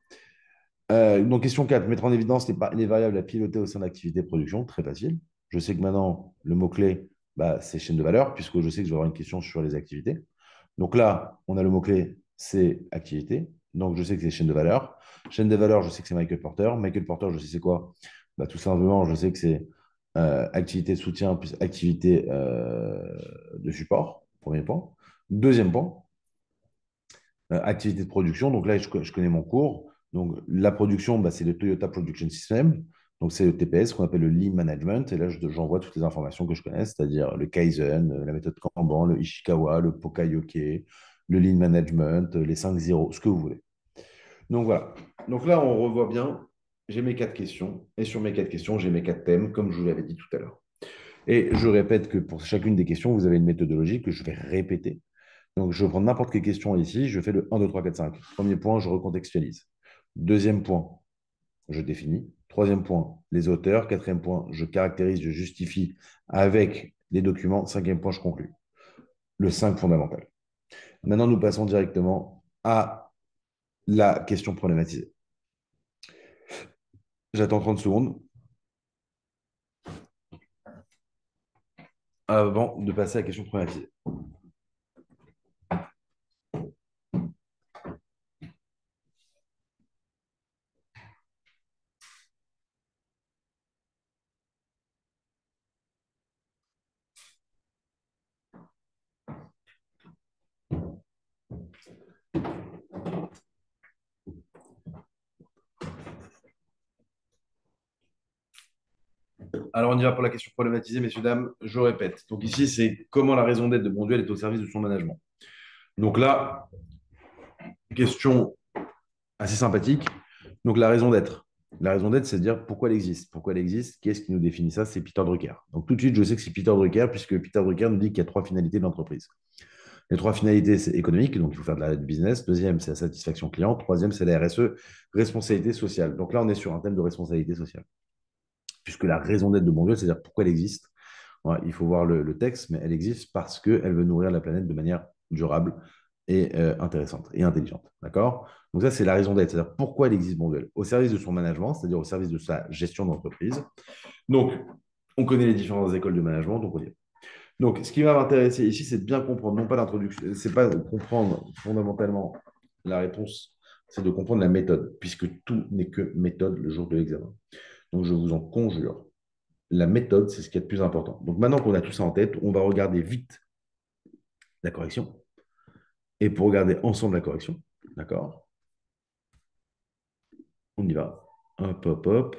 Donc, question 4, mettre en évidence les variables à piloter au sein de l'activité de production. Très facile. Je sais que maintenant, le mot-clé, bah, c'est chaîne de valeur, puisque je sais que je vais avoir une question sur les activités. Donc là, on a le mot-clé, c'est activité. Donc, je sais que c'est chaîne de valeur. Chaîne de valeur, je sais que c'est Michael Porter. Michael Porter, je sais c'est quoi? Bah, tout simplement, je sais que c'est activité de soutien plus activité de support, premier point. Deuxième point, activité de production. Donc là, je connais mon cours. Donc la production, bah, c'est le Toyota Production System. Donc c'est le TPS qu'on appelle le Lean Management. Et là, j'envoie toutes les informations que je connais, c'est-à-dire le Kaizen, la méthode Kanban, le Ishikawa, le Pokayoke, le Lean Management, les 5 zéros, ce que vous voulez. Donc voilà. Donc là, on revoit bien. J'ai mes quatre questions. Et sur mes quatre questions, j'ai mes quatre thèmes, comme je vous l'avais dit tout à l'heure. Et je répète que pour chacune des questions, vous avez une méthodologie que je vais répéter. Donc, je prends n'importe quelle question ici, je fais le 1, 2, 3, 4, 5. Premier point, je recontextualise. Deuxième point, je définis. Troisième point, les auteurs. Quatrième point, je caractérise, je justifie avec les documents. Cinquième point, je conclue. Le 5 fondamental. Maintenant, nous passons directement à la question problématisée. J'attends 30 secondes avant de passer à la question problématisée. Alors, on y va pour la question problématisée, messieurs, dames. Je répète. Donc, ici, c'est comment la raison d'être de Bonduel est au service de son management. Donc là, question assez sympathique. Donc, la raison d'être. La raison d'être, c'est de dire pourquoi elle existe. Pourquoi elle existe? Qu'est-ce qui nous définit ça? C'est Peter Drucker. Donc, tout de suite, je sais que c'est Peter Drucker, puisque Peter Drucker nous dit qu'il y a trois finalités de l'entreprise. Les trois finalités, c'est économique, donc il faut faire de la business. Deuxième, c'est la satisfaction client. Troisième, c'est la RSE, responsabilité sociale. Donc là, on est sur un thème de responsabilité sociale. Puisque la raison d'être de Bonduel, c'est-à-dire pourquoi elle existe. Ouais, il faut voir le texte, mais elle existe parce qu'elle veut nourrir la planète de manière durable et intéressante et intelligente. D'accord? Donc ça, c'est la raison d'être, c'est-à-dire pourquoi elle existe Bonduel. Au service de son management, c'est-à-dire au service de sa gestion d'entreprise. Donc, on connaît les différentes écoles de management, donc on y est. Donc, ce qui va m'intéresser ici, c'est de bien comprendre, non pas l'introduction, c'est pas de comprendre fondamentalement la réponse, c'est de comprendre la méthode, puisque tout n'est que méthode le jour de l'examen. Donc, je vous en conjure, la méthode, c'est ce qui est le plus important. Donc, maintenant qu'on a tout ça en tête, on va regarder vite la correction. Et pour regarder ensemble la correction, d'accord? On y va. Hop, hop, hop.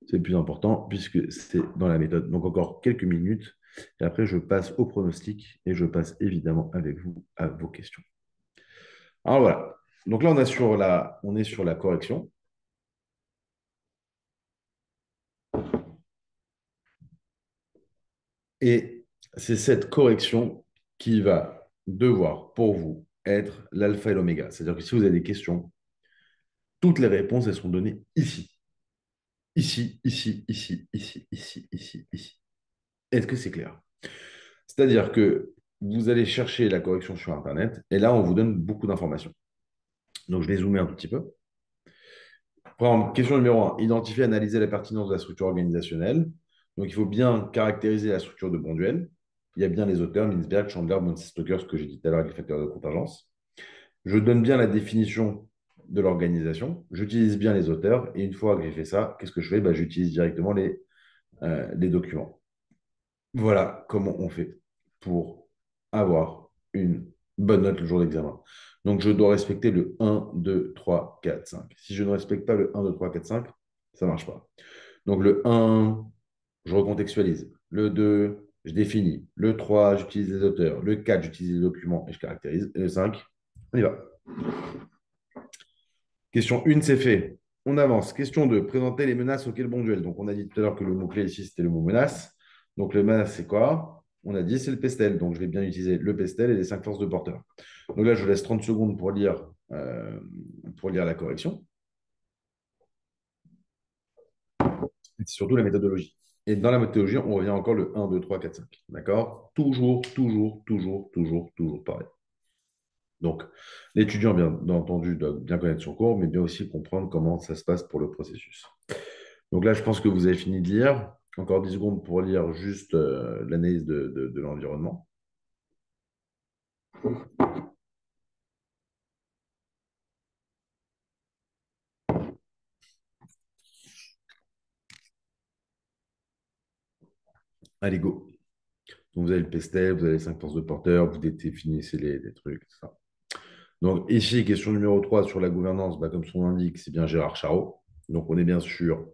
C'est le plus important puisque c'est dans la méthode. Donc, encore quelques minutes. Et après, je passe au pronostic et je passe évidemment avec vous à vos questions. Alors voilà. Donc là, on est sur la correction. Et c'est cette correction qui va devoir, pour vous, être l'alpha et l'oméga. C'est-à-dire que si vous avez des questions, toutes les réponses, elles sont données ici. Ici, ici, ici, ici, ici, ici, ici. Est-ce que c'est clair? C'est-à-dire que vous allez chercher la correction sur Internet et là, on vous donne beaucoup d'informations. Donc, je vais zoomer un tout petit peu. Par exemple, question numéro 1, identifier et analyser la pertinence de la structure organisationnelle. Donc, il faut bien caractériser la structure de Bonduel. Il y a bien les auteurs, Mintzberg, Chandler, Stoker, ce que j'ai dit tout à l'heure avec les facteurs de contingence. Je donne bien la définition de l'organisation. J'utilise bien les auteurs. Et une fois que j'ai fait ça, qu'est-ce que je fais? Bah, j'utilise directement les documents. Voilà comment on fait pour avoir une bonne note le jour d'examen. Donc, je dois respecter le 1, 2, 3, 4, 5. Si je ne respecte pas le 1, 2, 3, 4, 5, ça ne marche pas. Donc, le 1, je recontextualise. Le 2, je définis. Le 3, j'utilise les auteurs. Le 4, j'utilise les documents et je caractérise. Et le 5, on y va. Question 1, c'est fait. On avance. Question 2, présenter les menaces auxquelles Bonduel. Donc, on a dit tout à l'heure que le mot-clé ici, c'était le mot menace. Donc, le menace, c'est quoi? On a dit c'est le pestel, donc je vais bien utiliser le pestel et les cinq forces de porteur. Donc là, je vous laisse 30 secondes pour lire la correction. C'est surtout la méthodologie. Et dans la méthodologie, on revient encore le 1, 2, 3, 4, 5. D'accord? Toujours, toujours, toujours, toujours, toujours pareil. Donc, l'étudiant, bien entendu, doit bien connaître son cours, mais bien aussi comprendre comment ça se passe pour le processus. Donc là, je pense que vous avez fini de lire. Encore 10 secondes pour lire juste l'analyse de l'environnement. Allez, go. Donc, vous avez le pestel, vous avez les 5 forces de porteur, vous définissez les trucs, ça. Donc, ici, question numéro 3 sur la gouvernance, bah, comme son nom l'indique, c'est bien Gérard Charot. Donc, on est bien sur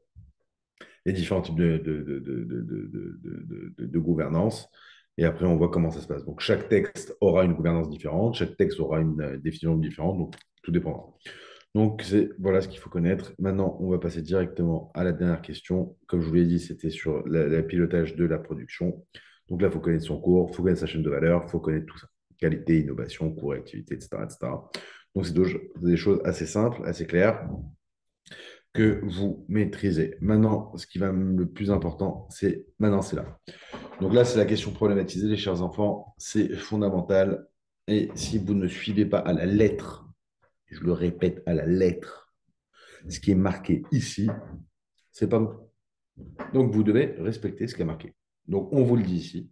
les différents types de gouvernance. Et après, on voit comment ça se passe. Donc, chaque texte aura une gouvernance différente, chaque texte aura une définition différente, donc tout dépendra. Donc, voilà ce qu'il faut connaître. Maintenant, on va passer directement à la dernière question. Comme je vous l'ai dit, c'était sur le pilotage de la production. Donc là, il faut connaître son cours, il faut connaître sa chaîne de valeur, il faut connaître tout ça. Qualité, innovation, cours, activité, etc., etc. Donc, c'est des choses assez simples, assez claires que vous maîtrisez. Maintenant, ce qui va le plus important, c'est là. Donc là, c'est la question problématisée, les chers enfants. C'est fondamental. Et si vous ne suivez pas à la lettre, je le répète à la lettre, ce qui est marqué ici, c'est pas bon. Donc vous devez respecter ce qui est marqué. Donc on vous le dit ici.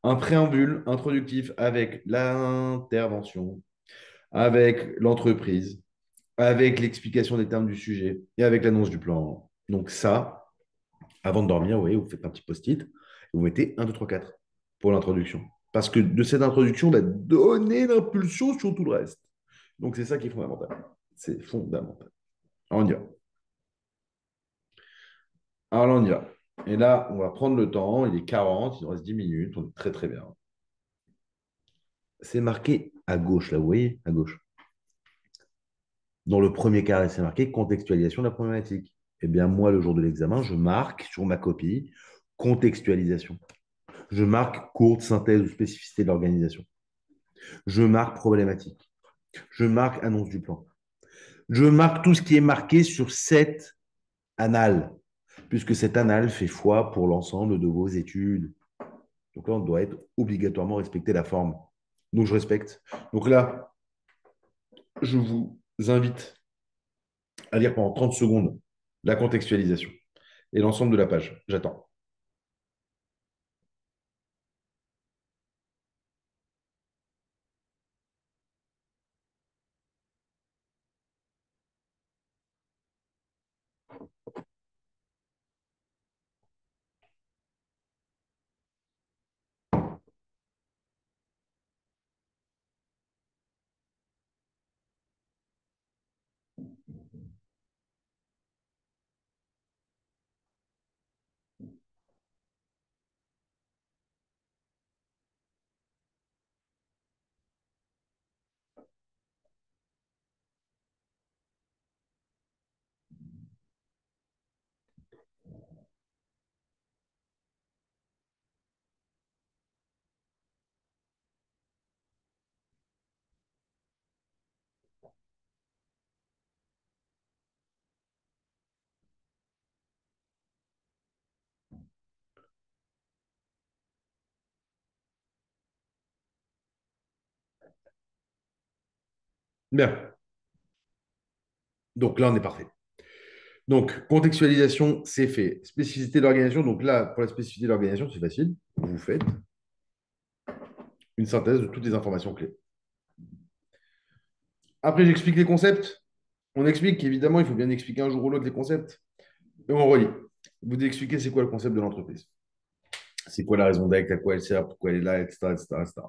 Un préambule introductif avec l'intervention, avec l'entreprise, avec l'explication des termes du sujet et avec l'annonce du plan. Donc ça, avant de dormir, vous voyez, vous faites un petit post-it, et vous mettez 1, 2, 3, 4 pour l'introduction. Parce que de cette introduction va donner l'impulsion sur tout le reste. Donc c'est ça qui est fondamental. C'est fondamental. Alors, on y va. Alors là, on y va. Et là, on va prendre le temps. Il est 40, il nous reste 10 minutes. On est très très bien. C'est marqué à gauche, là, vous voyez, à gauche. Dans le premier carré, c'est marqué contextualisation de la problématique. Eh bien, moi, le jour de l'examen, je marque sur ma copie contextualisation. Je marque courte synthèse ou spécificité de l'organisation. Je marque problématique. Je marque annonce du plan. Je marque tout ce qui est marqué sur cette annale, puisque cette annale fait foi pour l'ensemble de vos études. Donc là, on doit être obligatoirement respecter la forme. Donc je respecte. Donc là, je vous invite à lire pendant 30 secondes la contextualisation et l'ensemble de la page. J'attends. Bien. Donc là, on est parfait. Donc, contextualisation, c'est fait. Spécificité de l'organisation. Donc là, pour la spécificité de l'organisation, c'est facile. Vous faites une synthèse de toutes les informations clés. Après, j'explique les concepts. On explique qu'évidemment, il faut bien expliquer un jour ou l'autre les concepts. Et on relie. Vous expliquez c'est quoi le concept de l'entreprise. C'est quoi la raison d'être, à quoi elle sert, pourquoi elle est là, etc., etc., etc.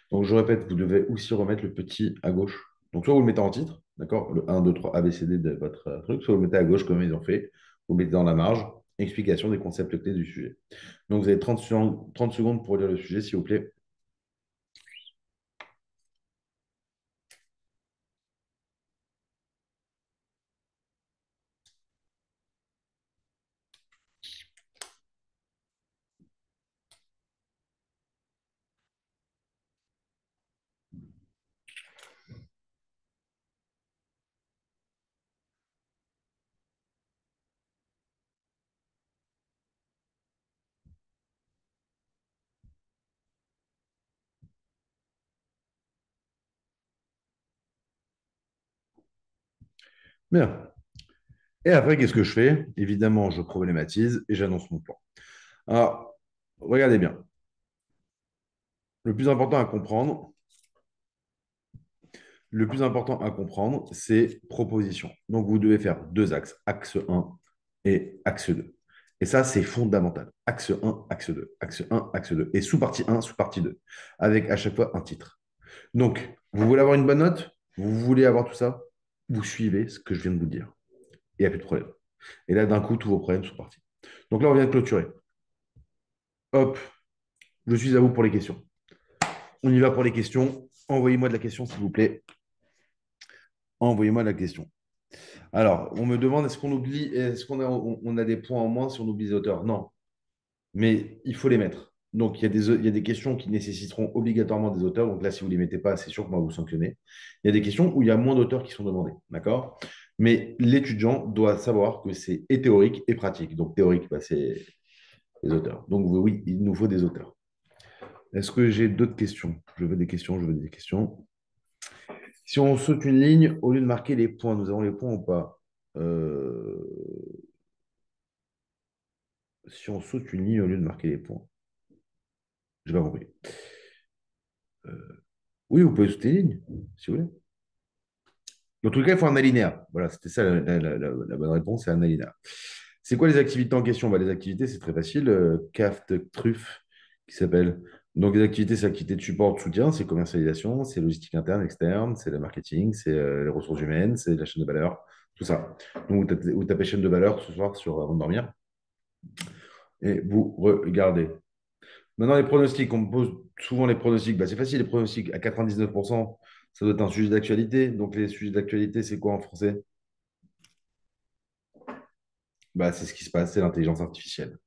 Donc, je répète, vous devez aussi remettre le petit à gauche. Donc, soit vous le mettez en titre, d'accord, le 1, 2, 3, ABCD de votre truc, soit vous le mettez à gauche comme ils ont fait. Vous mettez dans la marge, explication des concepts clés du sujet. Donc, vous avez 30 secondes pour lire le sujet, s'il vous plaît. Bien. Et après, qu'est-ce que je fais? Évidemment, je problématise et j'annonce mon plan. Alors, regardez bien. Le plus important à comprendre, le plus important à comprendre, c'est proposition. Donc, vous devez faire deux axes, axe 1 et axe 2. Et ça, c'est fondamental. Axe 1, axe 2, axe 1, axe 2. Et sous-partie 1, sous-partie 2, avec à chaque fois un titre. Donc, vous voulez avoir une bonne note? Vous voulez avoir tout ça? Vous suivez ce que je viens de vous dire. Il n'y a plus de problème. Et là, d'un coup, tous vos problèmes sont partis. Donc là, on vient de clôturer. Hop, je suis à vous pour les questions. On y va pour les questions. Envoyez-moi de la question, s'il vous plaît. Envoyez-moi de la question. Alors, on me demande, est-ce qu'on oublie, est-ce qu'on a, on a des points en moins si on oublie les auteurs? Non, mais il faut les mettre. Donc, il y a des questions qui nécessiteront obligatoirement des auteurs. Donc là, si vous ne les mettez pas, c'est sûr qu'on va vous sanctionner. Il y a des questions où il y a moins d'auteurs qui sont demandés. D'accord? Mais l'étudiant doit savoir que c'est et théorique et pratique. Donc, théorique, bah, c'est les auteurs. Donc, oui, il nous faut des auteurs. Est-ce que j'ai d'autres questions? Je veux des questions, je veux des questions. Si on saute une ligne, au lieu de marquer les points, nous avons les points ou pas? Euh, Si on saute une ligne au lieu de marquer les points. J'ai pas compris. Oui, vous pouvez sauter une ligne, si vous voulez. Dans tout cas, il faut un alinéa. Voilà, c'était ça la bonne réponse, c'est un alinéa. C'est quoi les activités en question? Bah, les activités, c'est très facile. CAFT, truffe, qui s'appelle. Donc, les activités, c'est activités de support, de soutien, c'est commercialisation, c'est logistique interne, externe, c'est le marketing, c'est les ressources humaines, c'est la chaîne de valeur, tout ça. Donc, vous tapez chaîne de valeur ce soir avant de dormir et vous regardez. Maintenant, les pronostics, on me pose souvent les pronostics. Bah, c'est facile, les pronostics. À 99%, ça doit être un sujet d'actualité. Donc, les sujets d'actualité, c'est quoi en français? Bah, c'est ce qui se passe, c'est l'intelligence artificielle.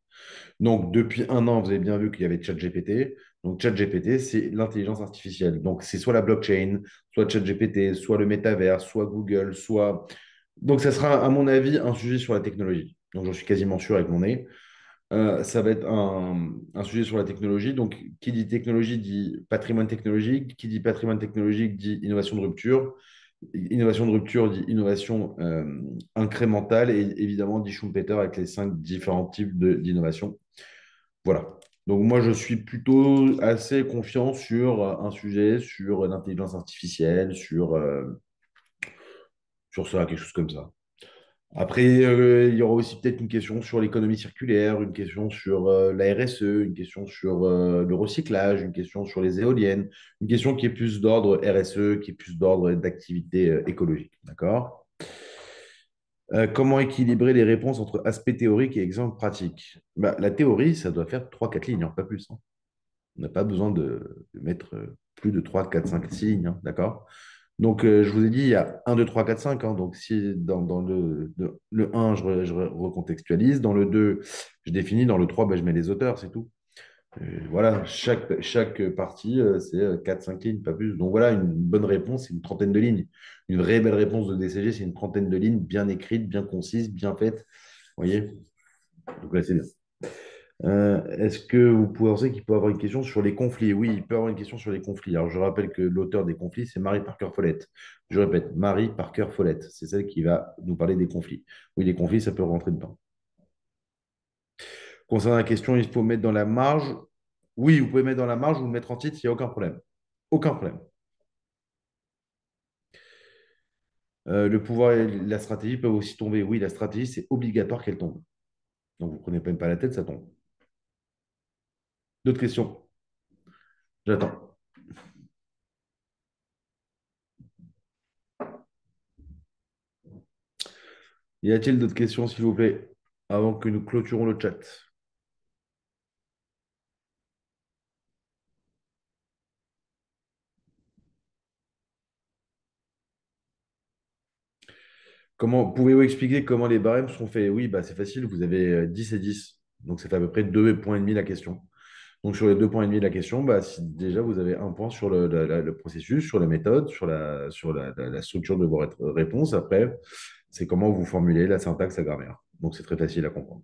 Donc, depuis un an, vous avez bien vu qu'il y avait ChatGPT. Donc, ChatGPT, c'est l'intelligence artificielle. Donc, c'est soit la blockchain, soit ChatGPT, soit le métavers, soit Google, soit. Donc, ça sera, à mon avis, un sujet sur la technologie. Donc, j'en suis quasiment sûr avec mon nez. Ça va être un sujet sur la technologie. Donc, qui dit technologie dit patrimoine technologique. Qui dit patrimoine technologique dit innovation de rupture. Innovation de rupture dit innovation incrémentale et évidemment dit Schumpeter avec les cinq différents types d'innovation. Voilà. Donc, moi, je suis plutôt assez confiant sur un sujet, sur l'intelligence artificielle, sur ça, quelque chose comme ça. Après, il y aura aussi peut-être une question sur l'économie circulaire, une question sur la RSE, une question sur le recyclage, une question sur les éoliennes, une question qui est plus d'ordre RSE, qui est plus d'ordre d'activité écologique. D'accord? Comment équilibrer les réponses entre aspect théorique et exemple pratique? Bah, la théorie, ça doit faire trois quatre lignes, hein, pas plus, hein. On n'a pas besoin de mettre plus de 3 4 5 6 lignes, hein, d'accord? Donc, je vous ai dit, il y a un 2 3 4 5 hein. Donc, si dans le 1, je recontextualise. Dans le 2, je définis. Dans le 3, ben, je mets les auteurs, c'est tout. Voilà, chaque partie, c'est 4-5 lignes, pas plus. Donc, voilà, une bonne réponse, c'est une trentaine de lignes. Une vraie belle réponse de DCG, c'est une trentaine de lignes, bien écrite, bien concise, bien faite. Vous voyez? Donc, là, c'est bien. Est-ce que vous pensez qu'il peut avoir une question sur les conflits? Oui, il peut avoir une question sur les conflits. Alors, je rappelle que l'auteur des conflits, c'est Mary Parker Follett. Je répète, Mary Parker Follett. C'est celle qui va nous parler des conflits. Oui, les conflits, ça peut rentrer dedans. Concernant la question, il faut mettre dans la marge. Oui, vous pouvez mettre dans la marge ou le mettre en titre, il n'y a aucun problème. Aucun problème. Le pouvoir et la stratégie peuvent aussi tomber. Oui, la stratégie, c'est obligatoire qu'elle tombe. Donc, vous ne prenez même pas la tête, ça tombe. D'autres questions? J'attends. Y a-t-il d'autres questions, s'il vous plaît, avant que nous clôturons le chat? Pouvez-vous expliquer comment les barèmes sont faits? Oui, bah, c'est facile, vous avez 10 et 10. Donc, ça fait à peu près 2,5 points la question. Donc, sur les 2,5 points la question, bah, si déjà vous avez un point sur le processus, sur la méthode, sur la structure de vos réponses. Après, c'est comment vous formulez la syntaxe, la grammaire. Donc, c'est très facile à comprendre.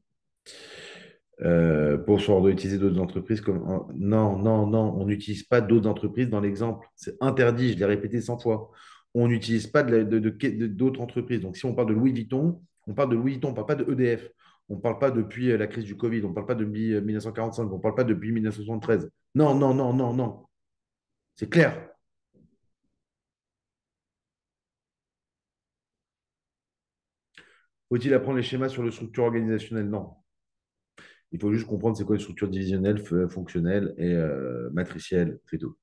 Pour on doit utiliser d'autres entreprises comme. Non, non, non, on n'utilise pas d'autres entreprises dans l'exemple. C'est interdit, je l'ai répété 100 fois. on n'utilise pas d'autres entreprises. Donc, si on parle de Louis Vuitton, on parle de Louis Vuitton, on ne parle pas de EDF. On ne parle pas depuis la crise du Covid, on ne parle pas depuis 1945, on ne parle pas depuis 1973. Non, non, non, non, non. C'est clair. Faut-il apprendre les schémas sur les structures organisationnelles? Non. Il faut juste comprendre c'est quoi les structures divisionnelles, fonctionnelles et matricielles, c'est tout.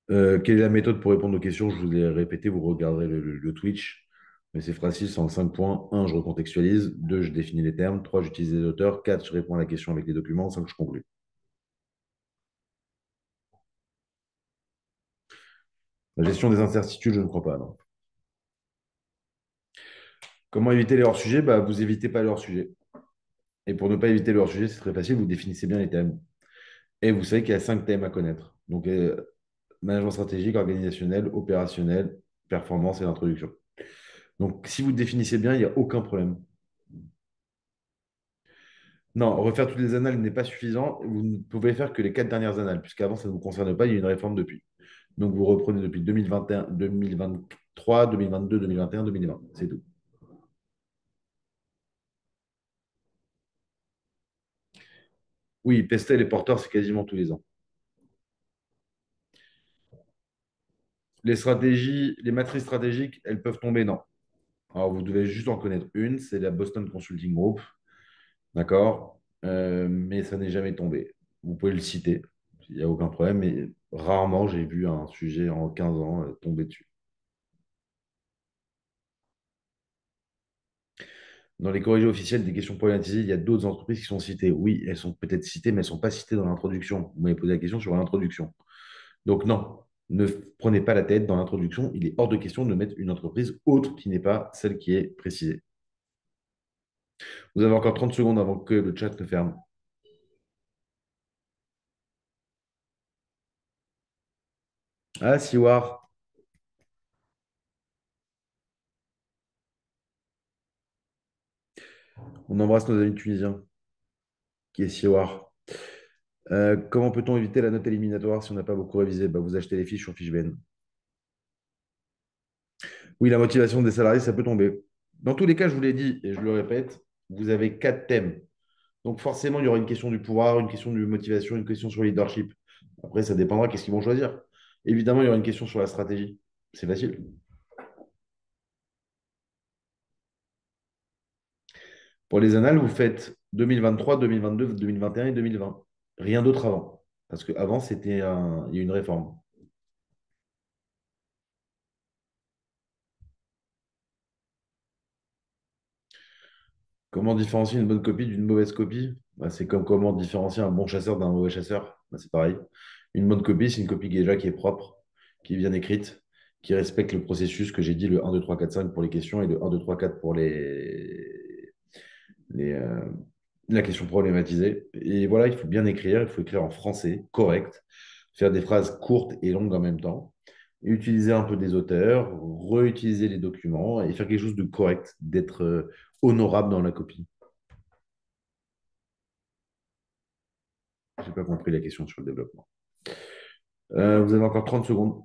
Quelle est la méthode pour répondre aux questions? Je vous l'ai répété, vous regarderez le Twitch. Mais c'est facile, c'est en 5 points. 1, je recontextualise. 2, je définis les termes. 3, j'utilise les auteurs. 4, je réponds à la question avec les documents. 5, je conclue. La gestion des incertitudes, je ne crois pas, non. Comment éviter les hors-sujets? Bah, vous évitez pas les hors-sujets. Et pour ne pas éviter le hors-sujet, c'est très facile, vous définissez bien les thèmes. Et vous savez qu'il y a 5 thèmes à connaître. Donc, management stratégique, organisationnel, opérationnel, performance et introduction. Donc, si vous définissez bien, il n'y a aucun problème. Non, refaire toutes les annales n'est pas suffisant. Vous ne pouvez faire que les 4 dernières annales, puisqu'avant, ça ne vous concerne pas, il y a eu une réforme depuis. Donc, vous reprenez depuis 2021, 2023, 2022, 2021, 2020. C'est tout. Oui, Pestel et Porter, c'est quasiment tous les ans. Les stratégies, les matrices stratégiques, elles peuvent tomber, non. Alors, vous devez juste en connaître une, c'est la Boston Consulting Group, d'accord? Mais ça n'est jamais tombé. Vous pouvez le citer, il n'y a aucun problème, mais rarement j'ai vu un sujet en 15 ans tomber dessus. Dans les corrigés officiels des questions problématisées, il y a d'autres entreprises qui sont citées. Oui, elles sont peut-être citées, mais elles ne sont pas citées dans l'introduction. Vous m'avez posé la question sur l'introduction. Donc non, ne prenez pas la tête dans l'introduction. Il est hors de question de mettre une entreprise autre qui n'est pas celle qui est précisée. Vous avez encore 30 secondes avant que le chat ne ferme. Ah, Siwar, on embrasse nos amis tunisiens, qui est Siwar. Comment peut-on éviter la note éliminatoire si on n'a pas beaucoup révisé? Bah, vous achetez les fiches sur Fishben. Oui, la motivation des salariés, ça peut tomber. Dans tous les cas, je vous l'ai dit et je le répète, vous avez 4 thèmes. Donc forcément, il y aura une question du pouvoir, une question de motivation, une question sur le leadership. Après, ça dépendra qu'est-ce qu'ils vont choisir. Évidemment, il y aura une question sur la stratégie. C'est facile. Pour les annales, vous faites 2023, 2022, 2021 et 2020. Rien d'autre avant. Parce qu'avant, il y a une réforme. Comment différencier une bonne copie d'une mauvaise copie? Bah, c'est comme comment différencier un bon chasseur d'un mauvais chasseur. Bah, c'est pareil. Une bonne copie, c'est une copie qui est propre, qui est bien écrite, qui respecte le processus que j'ai dit, le 1, 2, 3, 4, 5 pour les questions et le 1, 2, 3, 4 pour les, la question problématisée. Et voilà, il faut bien écrire, il faut écrire en français, correct, faire des phrases courtes et longues en même temps, utiliser un peu des auteurs, réutiliser les documents et faire quelque chose de correct, d'être honorable dans la copie. Je n'ai pas compris la question sur le développement. Vous avez encore 30 secondes.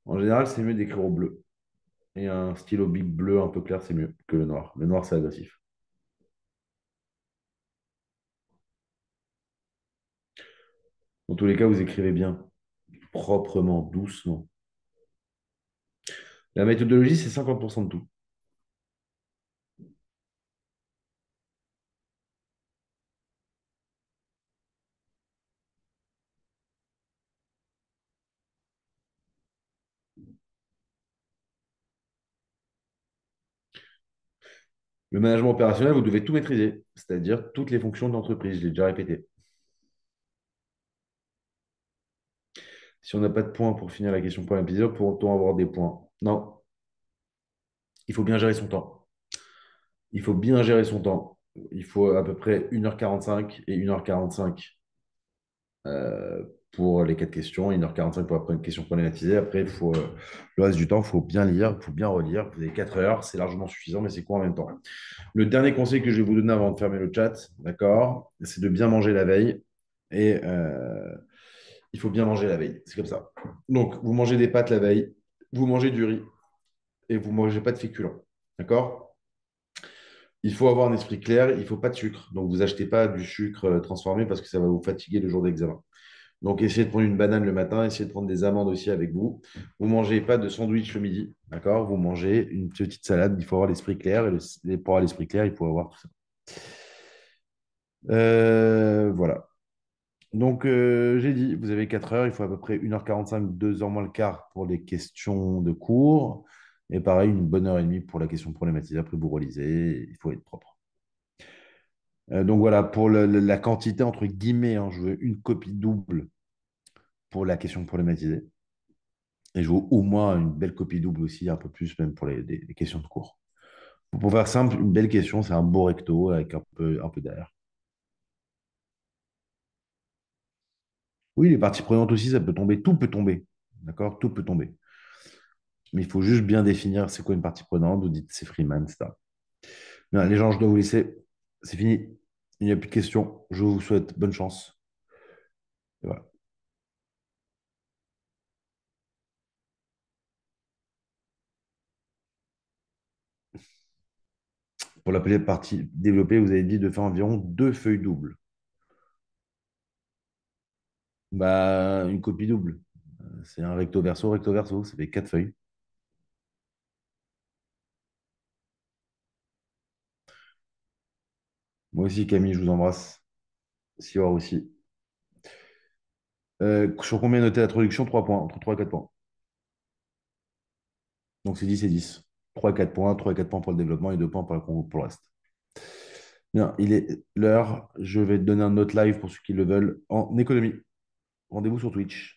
En général, c'est mieux d'écrire au bleu. Et un stylo bic bleu un peu clair, c'est mieux que le noir. Le noir, c'est agressif. Dans tous les cas, vous écrivez bien, proprement, doucement. La méthodologie, c'est 50% de tout. Le management opérationnel, vous devez tout maîtriser, c'est-à-dire toutes les fonctions de l'entreprise. Je l'ai déjà répété. Si on n'a pas de points pour finir la question pour l'épisode, pourra-t-on avoir des points? Non, il faut bien gérer son temps. Il faut bien gérer son temps. Il faut à peu près 1h45 et 1h45 euh, pour les 4 questions, 1h45 pour après une question problématisée. Après, le reste du temps, il faut bien lire, il faut bien relire. Vous avez 4 heures, c'est largement suffisant, mais c'est quoi en même temps? Le dernier conseil que je vais vous donner avant de fermer le chat, d'accord, c'est de bien manger la veille. Et il faut bien manger la veille. C'est comme ça. Donc, vous mangez des pâtes la veille, vous mangez du riz et vous ne mangez pas de féculents. D'accord? Il faut avoir un esprit clair, il ne faut pas de sucre. Donc, vous achetez pas du sucre transformé parce que ça va vous fatiguer le jour d'examen. Donc, essayez de prendre une banane le matin, essayez de prendre des amandes aussi avec vous. Vous ne mangez pas de sandwich le midi, d'accord? Vous mangez une petite salade, il faut avoir l'esprit clair. Pour avoir l'esprit clair, il faut avoir tout ça. Voilà. Donc, j'ai dit, vous avez 4 heures, il faut à peu près 1h45, 2 heures moins le quart pour les questions de cours. Et pareil, une bonne heure et demie pour la question problématique. Après, vous relisez, il faut être propre. Donc voilà, pour la quantité, entre guillemets, hein, je veux une copie double pour la question problématisée. Et je veux au moins une belle copie double aussi, un peu plus même pour les questions de cours. Pour faire simple, une belle question, c'est un beau recto avec un peu d'air. Oui, les parties prenantes aussi, ça peut tomber, tout peut tomber. D'accord? Tout peut tomber. Mais il faut juste bien définir c'est quoi une partie prenante. Vous dites c'est Freeman, etc. Bien, les gens, je dois vous laisser. C'est fini. Il n'y a plus de questions. Je vous souhaite bonne chance. Et voilà. Pour la partie développée, vous avez dit de faire environ 2 feuilles doubles. Bah, une copie double. C'est un recto verso, ça fait 4 feuilles. Moi aussi, Camille, je vous embrasse. Sior aussi. Sur combien noter la traduction? 3 points, entre 3 et 4 points. Donc c'est 10 et 10. 3 et 4 points, 3 et 4 points pour le développement et 2 points pour le reste. Bien, il est l'heure. Je vais te donner un autre live pour ceux qui le veulent en économie. Rendez-vous sur Twitch.